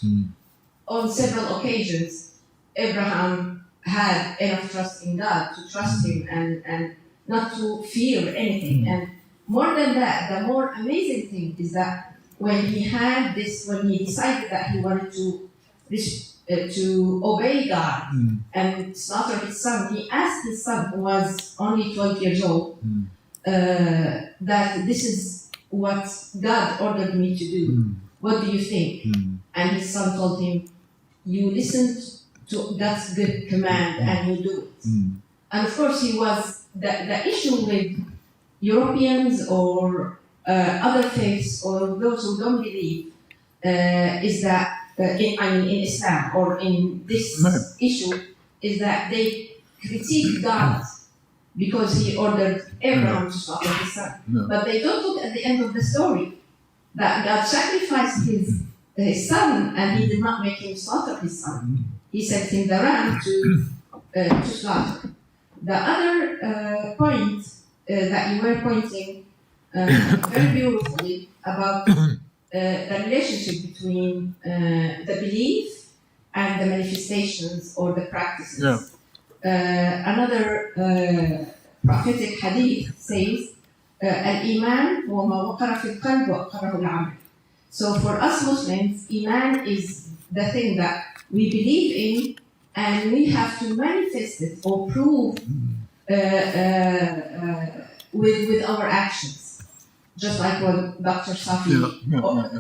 On several occasions, Abraham had enough trust in God to trust him and not to fear anything. And more than that, the more amazing thing is that when he decided that he wanted to obey God and slaughter his son, he asked his son, who was only 12 years old, that this is what God ordered me to do. What do you think? And his son told him, you listened to God's good command and you do it. And of course, he was the issue with Europeans or other faiths or those who don't believe is that in Islam or in this issue is that they critique God because he ordered Abraham to slaughter his son. But they don't look at the end of the story that God sacrificed his son and he did not make him slaughter his son. He sent him the ram to slaughter. The other point that you were pointing very beautifully about the relationship between the belief and the manifestations or the practices. Another prophetic hadith says, الإيمان هو ما وقر في القلب وأقره العمل. So for us Muslims, Iman is the thing that we believe in and we have to manifest it or prove with our actions. Just like what Dr. Safi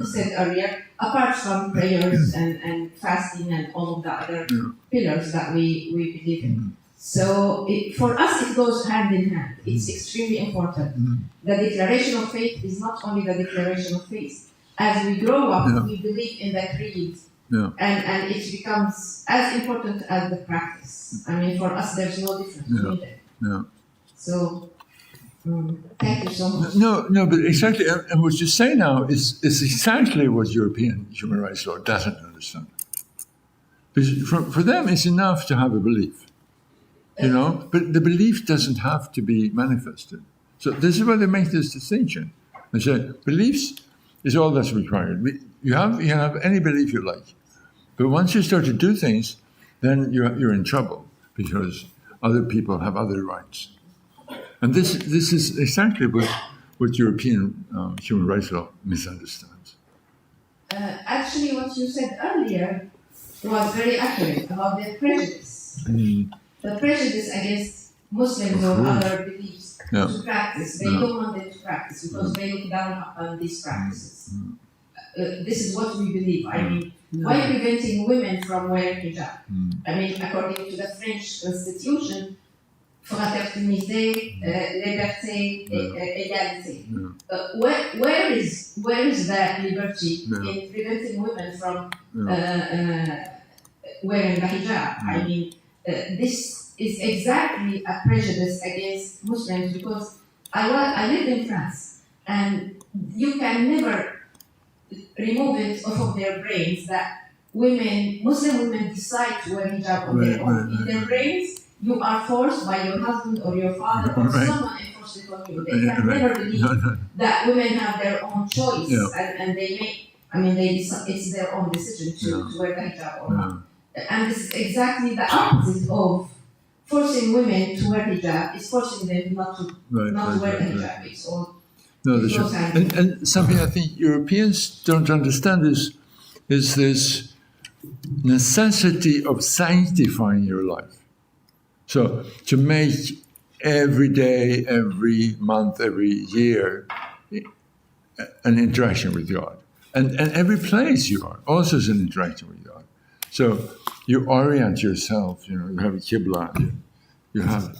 said earlier, apart from prayers and fasting and all of the other pillars that we believe in. So for us it goes hand in hand. It's extremely important. The declaration of faith is not only the declaration of faith. As we grow up, we believe in the creed. And it becomes as important as the practice. I mean, for us, there's no difference neither. So, thank you so much. No, but exactly, and what you say now is exactly what European human rights law doesn't understand. Because for them, it's enough to have a belief, but the belief doesn't have to be manifested. So this is why they make this distinction. They say beliefs is all that's required. You have any belief you like, but once you start to do things, then you're in trouble because other people have other rights. And this is exactly what European human rights law misunderstands. Actually, what you said earlier was very accurate about the prejudice. The prejudice against Muslims or other beliefs to practice. They don't want them to practice because they look down upon these practices. This is what we believe. I mean, why preventing women from wearing hijab? I mean, according to the French constitution, fraternité, liberté, égalité. Where is the liberty in preventing women from wearing the hijab? I mean, this is exactly a prejudice against Muslims because I lived in France and you can never remove it off of their brains that Muslim women decide to wear hijab on their own. In their brains, you are forced by your husband or your father or someone enforced it on you. They can never believe that women have their own choice and they make, it's their own decision to wear the hijab or not. And this is exactly the opposite of forcing women to wear hijab. It's forcing them not to wear the hijab. It's all. No, that's true. And something I think Europeans don't understand is this necessity of sanctifying your life. So to make every day, every month, every year an interaction with God. And every place you are also is an interaction with God. So you orient yourself, you have a Qibla, you have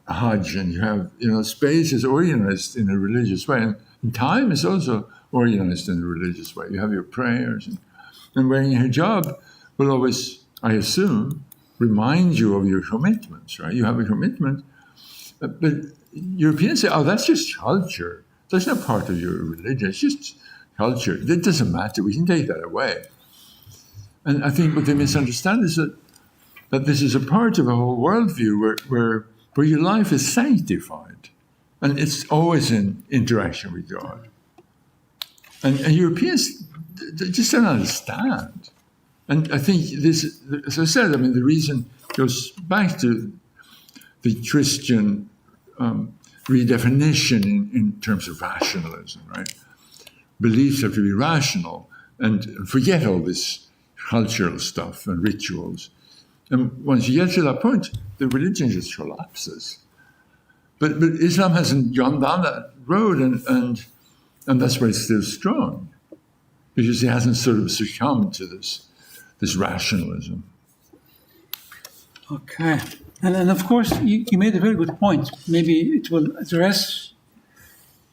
a Hajj, and you have, space is organized in a religious way. And time is also organized in a religious way. You have your prayers. And wearing a hijab will always, I assume, remind you of your commitments, right? You have a commitment. But Europeans say, that's just culture. That's not part of your religion. It's just culture. It doesn't matter. We can take that away. And I think what they misunderstand is that this is a part of a whole worldview where your life is sanctified. And it's always in interaction with God. And Europeans just don't understand. And I think this, as I said, the reason goes back to the Christian redefinition in terms of rationalism, right? Beliefs have to be rational and forget all this cultural stuff and rituals. And once you get to that point, the religion just collapses. But Islam hasn't gone down that road, and that's why it's still strong, because it hasn't sort of succumbed to this rationalism. Okay. And of course, you made a very good point. Maybe it will address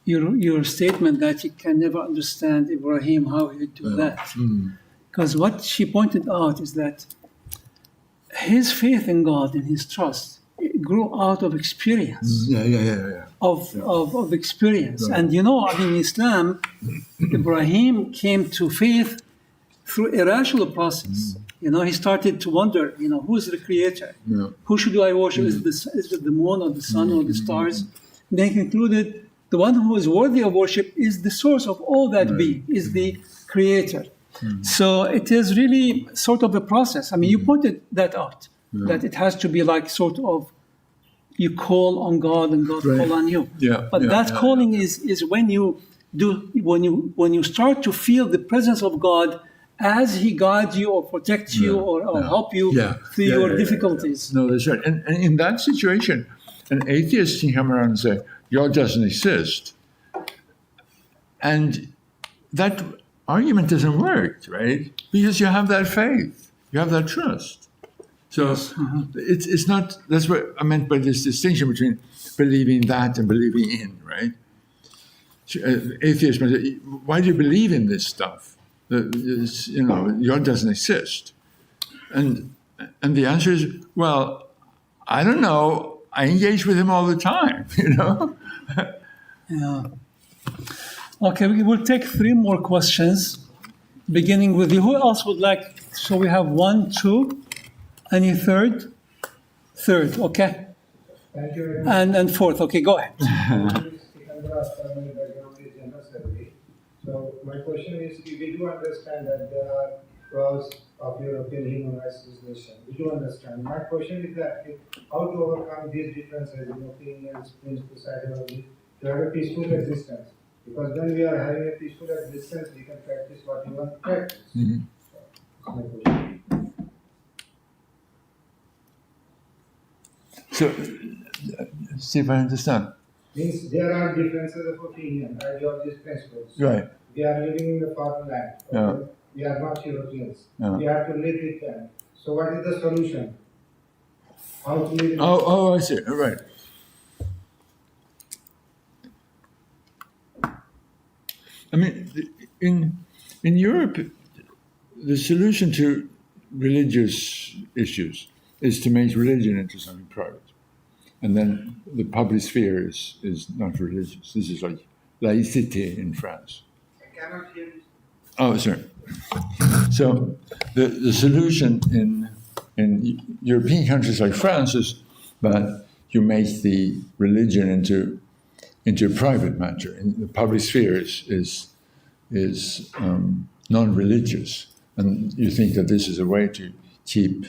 your statement that you can never understand Ibrahim, how he would do that. Because what she pointed out is that his faith in God and his trust grew out of experience. Of experience. Right. And in Islam, Ibrahim came to faith through a rational process. He started to wonder, who is the creator? Yeah. Who should I worship? Is it the moon or the sun or the stars? And they concluded the one who is worthy of worship is the source of all that being, is the creator. So it is really sort of a process. I mean, you pointed that out, that it has to be like sort of you call on God and God call on you. But that calling is when you start to feel the presence of God as he guides you or protects you or help you through your difficulties. No, that's right. And in that situation, an atheist can come around and say, God doesn't exist. And that argument doesn't work, right? Because you have that faith. You have that trust. So it's not, that's what I meant by this distinction between believing that and believing in, right? Atheists might say, why do you believe in this stuff? God doesn't exist. And the answer is, well, I don't know. I engage with him all the time, Yeah. Okay, we will take 3 more questions, beginning with you. Who else would like? So we have 1, 2, any third? Third, okay. Thank you very much. And fourth, okay, go ahead. So my question is, we do understand that there are flaws of European human rights legislation. We do understand. My question is that how to overcome these differences in opinions, principles, ideology, to have a peaceful existence. Because when we are having a peaceful existence, we can practice what we want to practice. So, that's my question. So, see if I understand. Means there are differences of opinion, ideologies, principles. Right. We are living in the foreign land. Okay? We are not Europeans. We have to live with them. So what is the solution? How to live? I see. All right. I mean, in Europe, the solution to religious issues is to make religion into something private. And then the public sphere is not religious. This is like laïcité in France. I cannot hear you. Oh, sorry. So the solution in European countries like France is that you make the religion into a private matter. And the public sphere is non-religious. And you think that this is a way to keep,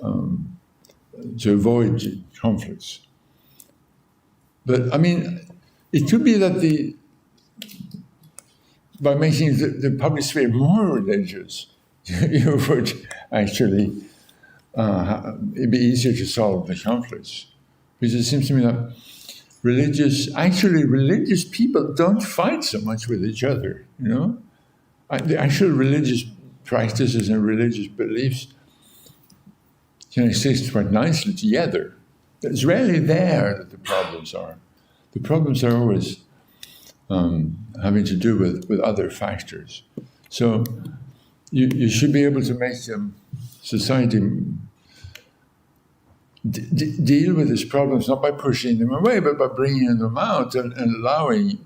to avoid conflicts. But I mean, it could be that by making the public sphere more religious, you would actually, it'd be easier to solve the conflicts. Because it seems to me that religious people don't fight so much with each other, The actual religious practices and religious beliefs can exist quite nicely together. It's rarely there that the problems are. The problems are always having to do with other factors. So you should be able to make society deal with these problems, not by pushing them away, but by bringing them out and allowing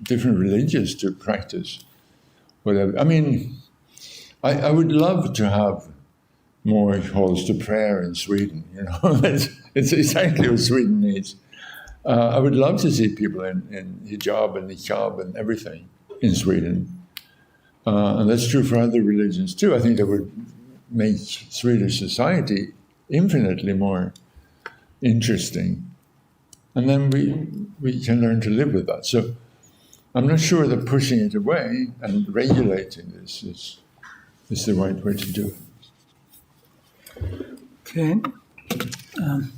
different religions to practice whatever. I mean, I would love to have more calls to prayer in Sweden. It's exactly what Sweden needs. I would love to see people in hijab and niqab and everything in Sweden. And that's true for other religions too. I think that would make Swedish society infinitely more interesting. And then we can learn to live with that. So I'm not sure that pushing it away and regulating this is the right way to do it. Okay.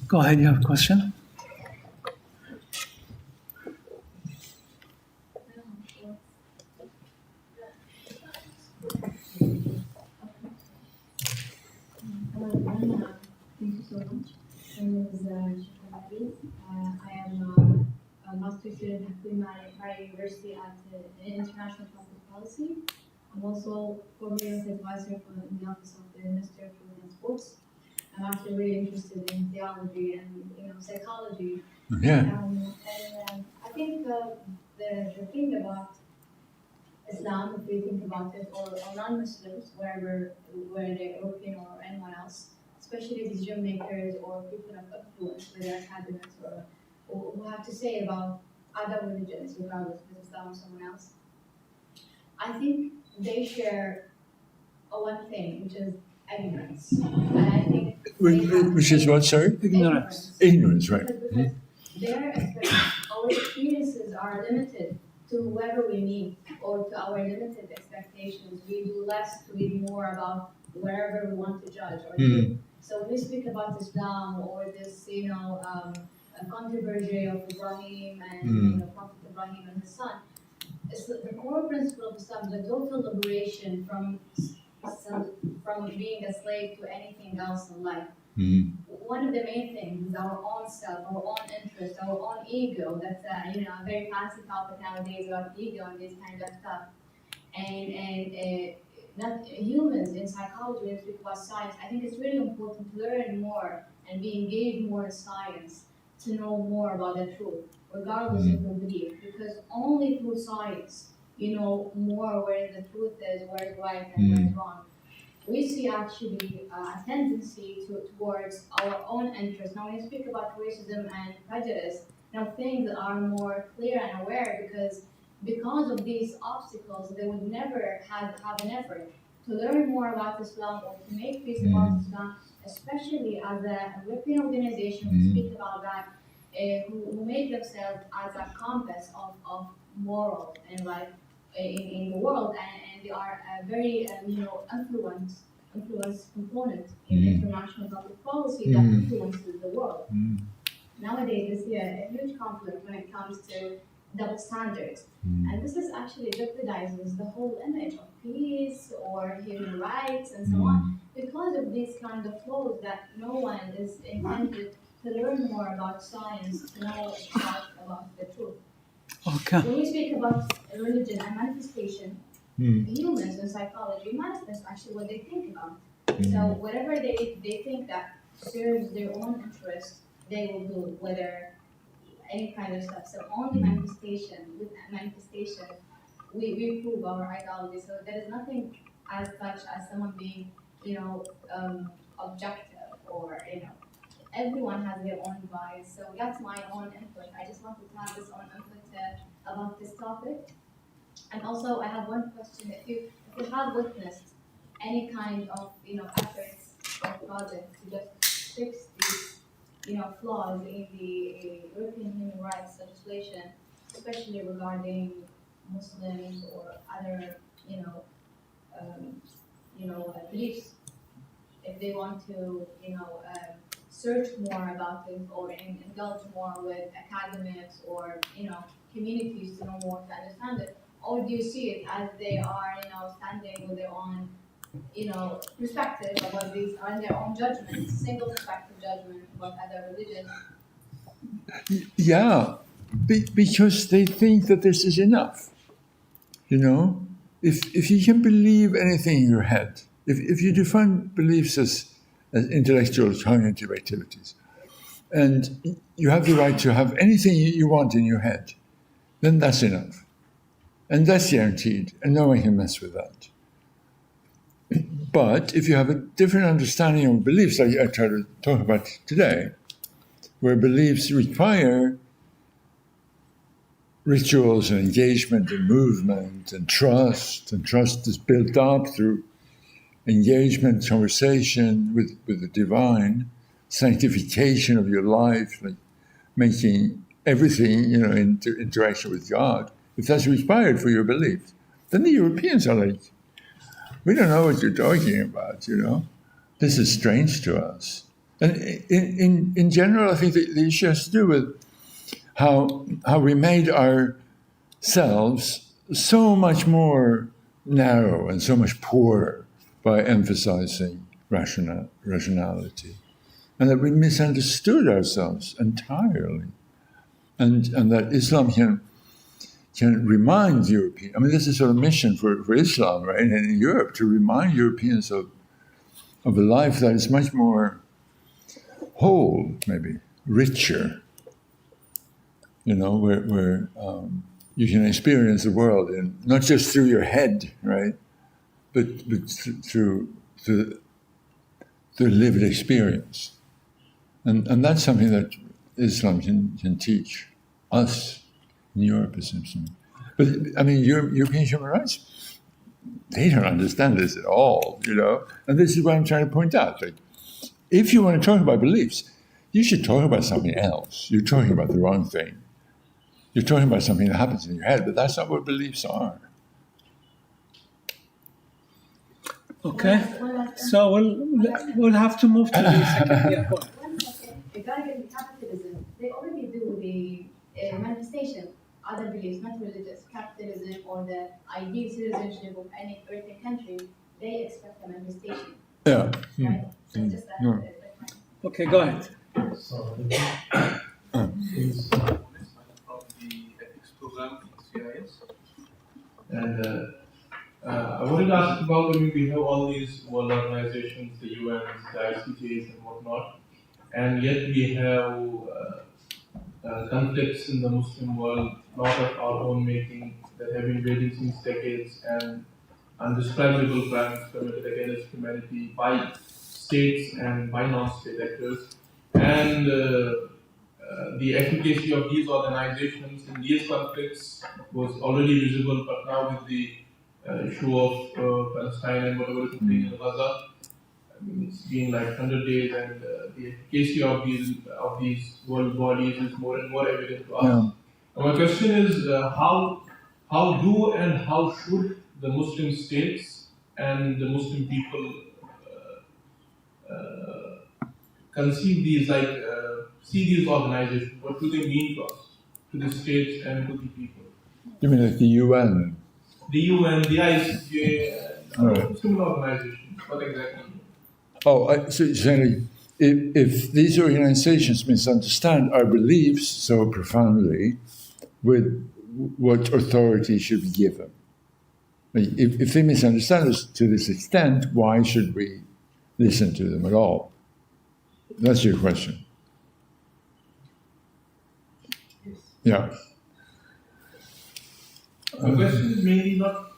Go ahead, you have a question? Thank you so much. My name is Shakir. I am a master's student at Haldun University at International Public Policy. I'm also former youth advisor for the Office of the Minister of Youth and Sports. I'm actually really interested in theology and psychology. Yeah. And I think the thing about Islam, if we think about it, or non-Muslims, whether they're European or anyone else, especially decision makers or people of influence, whether academics or who have to say about other religions, regardless if it's Islam or someone else, I think they share one thing, which is ignorance. And I think Which is what, sorry? Ignorance. Ignorance, right. Because our experiences are limited to whoever we meet or to our limited expectations. We do less to read more about wherever we want to judge or do. So when we speak about Islam or this, controversy of Ibrahim and Prophet Ibrahim and his son, it's the core principle of Islam, the total liberation from being a slave to anything else in life. One of the main things is our own self, our own interest, our own ego. That's a very fancy topic nowadays about ego and this kind of stuff. And not humans in psychology, when we speak about science, I think it's really important to learn more and be engaged more in science to know more about the truth, regardless of your belief. Because only through science you know more where the truth is, where is right and where is wrong. We see actually a tendency towards our own interests. Now, when you speak about racism and prejudice, things are more clear and aware because of these obstacles, they would never have an effort to learn more about Islam or to make peace about Islam, especially as a European organization who speak about that, who make themselves as a compass of moral and life in the world, and they are a very influence component in international public policy that influences the world. Nowadays, we see a huge conflict when it comes to double standards, and this is actually jeopardizes the whole image of peace or human rights and so on, because of these kind of flaws that no one is intended to learn more about science, to know about the truth. Okay. When we speak about religion and manifestation, humans in psychology manifest actually what they think about. So whatever they think that serves their own interest, they will do, whether any kind of stuff. So only manifestation, with manifestation, we prove our ideology. So there is nothing as such as someone being, objective or, everyone has their own bias. So that's my own input. I just wanted to have this own input about this topic. And also, I have one question. If you have witnessed any kind of, efforts or project to just fix these, flaws in the European human rights legislation, especially regarding Muslims or other, beliefs, if they want to, search more about it or indulge more with academics or, communities to know more, to understand it, or do you see it as they are, standing with their own, perspective about these, and their own judgment, single perspective judgment about other religions? Yeah, because they think that this is enough. If you can believe anything in your head, if you define beliefs as intellectual cognitive activities, and you have the right to have anything you want in your head, then that's enough. And that's guaranteed, and no one can mess with that. But if you have a different understanding of beliefs, like I try to talk about today, where beliefs require rituals and engagement and movement and trust is built up through engagement, conversation with the divine, sanctification of your life, like making everything, in interaction with God, if that's required for your belief, then the Europeans are like, we don't know what you're talking about, This is strange to us. And in general, I think the issue has to do with how we made ourselves so much more narrow and so much poorer by emphasizing rationality, and that we misunderstood ourselves entirely, and that Islam can remind Europeans. I mean, this is sort of a mission for Islam, right, in Europe, to remind Europeans of a life that is much more whole, maybe richer, where you can experience the world, and not just through your head, right, but through lived experience. And that's something that Islam can teach us in Europe, it seems to me. But, I mean, European human rights, they don't understand this at all, And this is what I'm trying to point out. Like, if you want to talk about beliefs, you should talk about something else. You're talking about the wrong thing. You're talking about something that happens in your head, but that's not what beliefs are. Okay, so we'll have to move to the second. Yeah, go ahead. 1 second. Regarding capitalism, they already do the manifestation, other beliefs, not religious. Capitalism or the ideal citizenship of any European country, they expect a manifestation. Yeah. Right? So just that. Okay, go ahead. So, is from the ethics program in CIS. And I wanted to ask about, we have all these world organizations, the UN, the ICJs and whatnot, and yet we have conflicts in the Muslim world, not of our own making, that have been waging since decades, and undescribable crimes committed against humanity by states and by non-state actors. And the efficacy of these organizations in these conflicts was already visible, but now with the issue of Palestine and whatever is happening in Gaza, it's been like 100 days, and the efficacy of these world bodies is more and more evident to us. Yeah. And my question is, how do and how should the Muslim states and the Muslim people conceive these, see these organizations? What do they mean to us, to the states and to the people? You mean like the UN? The UN, the ICJ, and similar organizations. What exactly? So you're saying if these organizations misunderstand our beliefs so profoundly, with what authority should we give them? If they misunderstand us to this extent, why should we listen to them at all? That's your question. Yeah. The question is mainly not,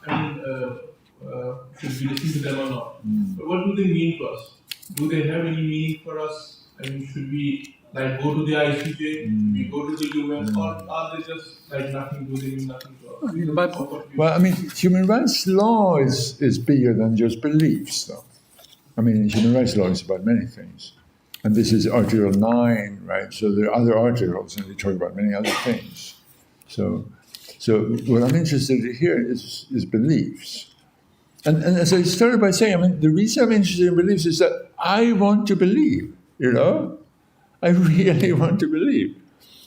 should we listen to them or not? But what do they mean to us? Do they have any meaning for us? Should we go to the ICJ, we go to the UN, or are they just nothing? Do they mean nothing to us? Human rights law is bigger than just beliefs, though. Human rights law is about many things. And this is Article 9, right? So there are other articles, and they talk about many other things. So what I'm interested in here is beliefs. And as I started by saying, the reason I'm interested in beliefs is that I want to believe, I really want to believe.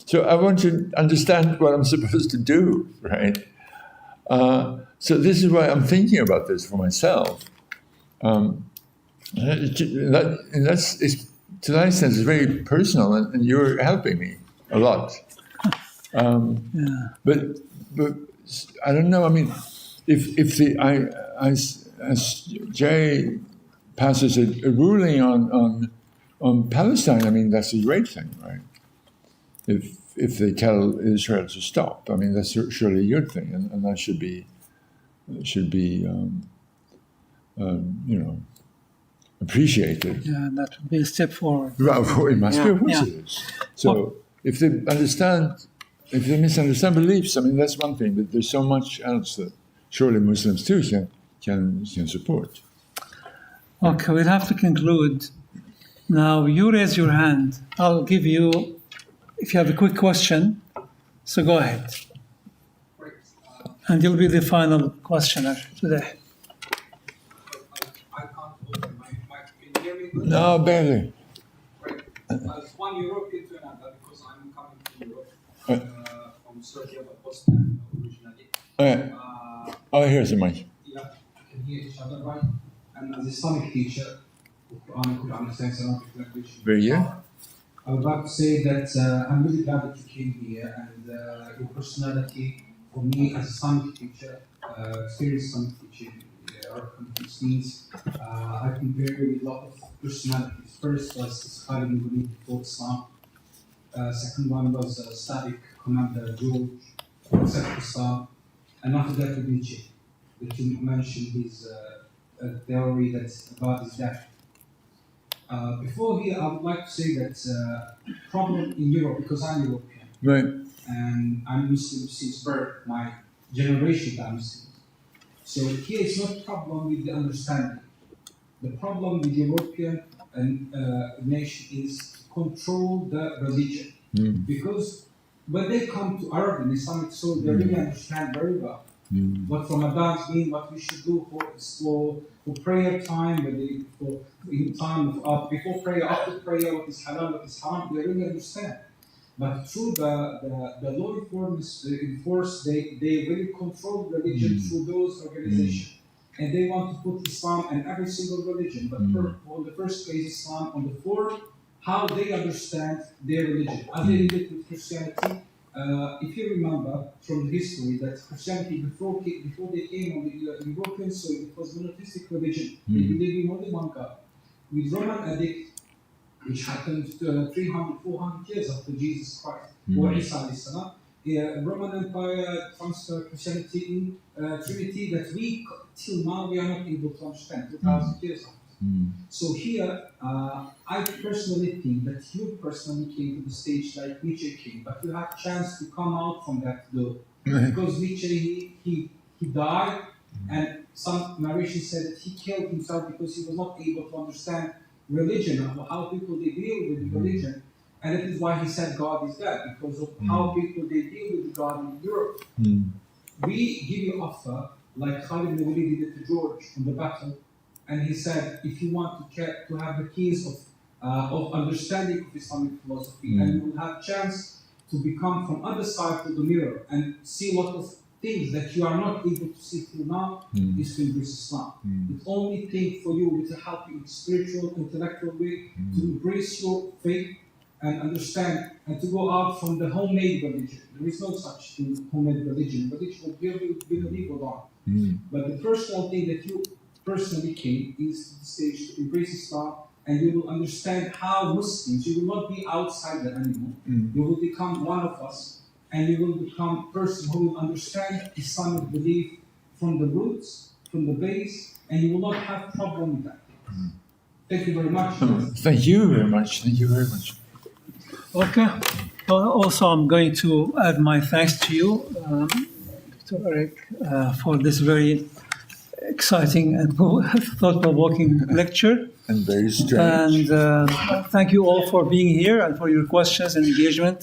So I want to understand what I'm supposed to do, right? So this is why I'm thinking about this for myself. To that extent, it's very personal, and you're helping me a lot. But I don't know. If the ISJ passes a ruling on Palestine, that's a great thing, right? If they tell Israel to stop, that's surely a good thing, and that should be appreciated. Yeah, that would be a step forward. Well, it must be, of course it is. So if they misunderstand beliefs, that's one thing, but there's so much else that surely Muslims too can support. Okay, we'll have to conclude. Now, you raise your hand. I'll give you, if you have a quick question, So go ahead. And you'll be the final questioner today. I can't open my mic. Can you hear me good? No, barely. Right. As one European to another, because I'm coming from Europe, from Serbia, but Boston originally. Oh, here's the mic. Yeah, we can hear each other, right? And as Islamic teacher of Quran, Science, and Arabic language. Where you? I would like to say that I'm really glad that you came here, and your personality, for me as a Islamic teacher, experienced Islamic teaching, which means I compare with a lot of personalities. First was Haldun University before Islam. Second one was Static Commander George, accepted Islam. And after that, with Nietzsche, that you mentioned his theory that God is death. Before here, I would like to say that problem in Europe, because I'm European, Right. and I'm Muslim since birth, my generation I'm Muslim. So here is not problem with the understanding. The problem with European nation is control the religion. Because when they come to Arab and Islamic soul, they really understand very well what Ramadan means, what we should do for prayer time, for in time of before prayer, after prayer, what is halal, what is haram, they really understand. But through the law enforce, they really control religion through those organizations. And they want to put Islam in every single religion. But on the first place, Islam, on the fourth, how they understand their religion. As they did with Christianity, if you remember from the history that Christianity, before they came on the European soil, it was monotheistic religion. They believed in only one God. With Roman edict, which happened 300, 400 years after Jesus Christ, or Isa alayhi salam, Roman Empire transferred Christianity in Trinity that we, till now, we are not able to understand, 2,000 years after. So here, I personally think that you personally came to the stage like Nietzsche came, but you had a chance to come out from that door. Because Nietzsche, he died, and some narration said that he killed himself because he was not able to understand religion, how people they deal with religion. And that is why he said God is dead, because of how people they deal with God in Europe. We give you offer, like Haldun University did to George in the battle, and he said, if you want to have the keys of understanding of Islamic philosophy, and you will have chance to become from other side to the mirror and see a lot of things that you are not able to see till now, is to embrace Islam. The only thing for you to help you in spiritual, intellectual way, to embrace your faith and understand, and to go out from the homemade religion. There is no such thing, homemade religion. Religion will give you belief or not. But the personal thing that you personally came is the stage to embrace Islam, and you will understand how Muslims, you will not be outsider anymore. You will become one of us, and you will become a person who will understand Islamic belief from the roots, from the base, and you will not have problem with that. Thank you very much. Thank you very much. Thank you very much. Okay. Also, I'm going to add my thanks to you, Dr. Erik, for this very exciting and thought-provoking lecture. And very strange. And thank you all for being here and for your questions and engagement.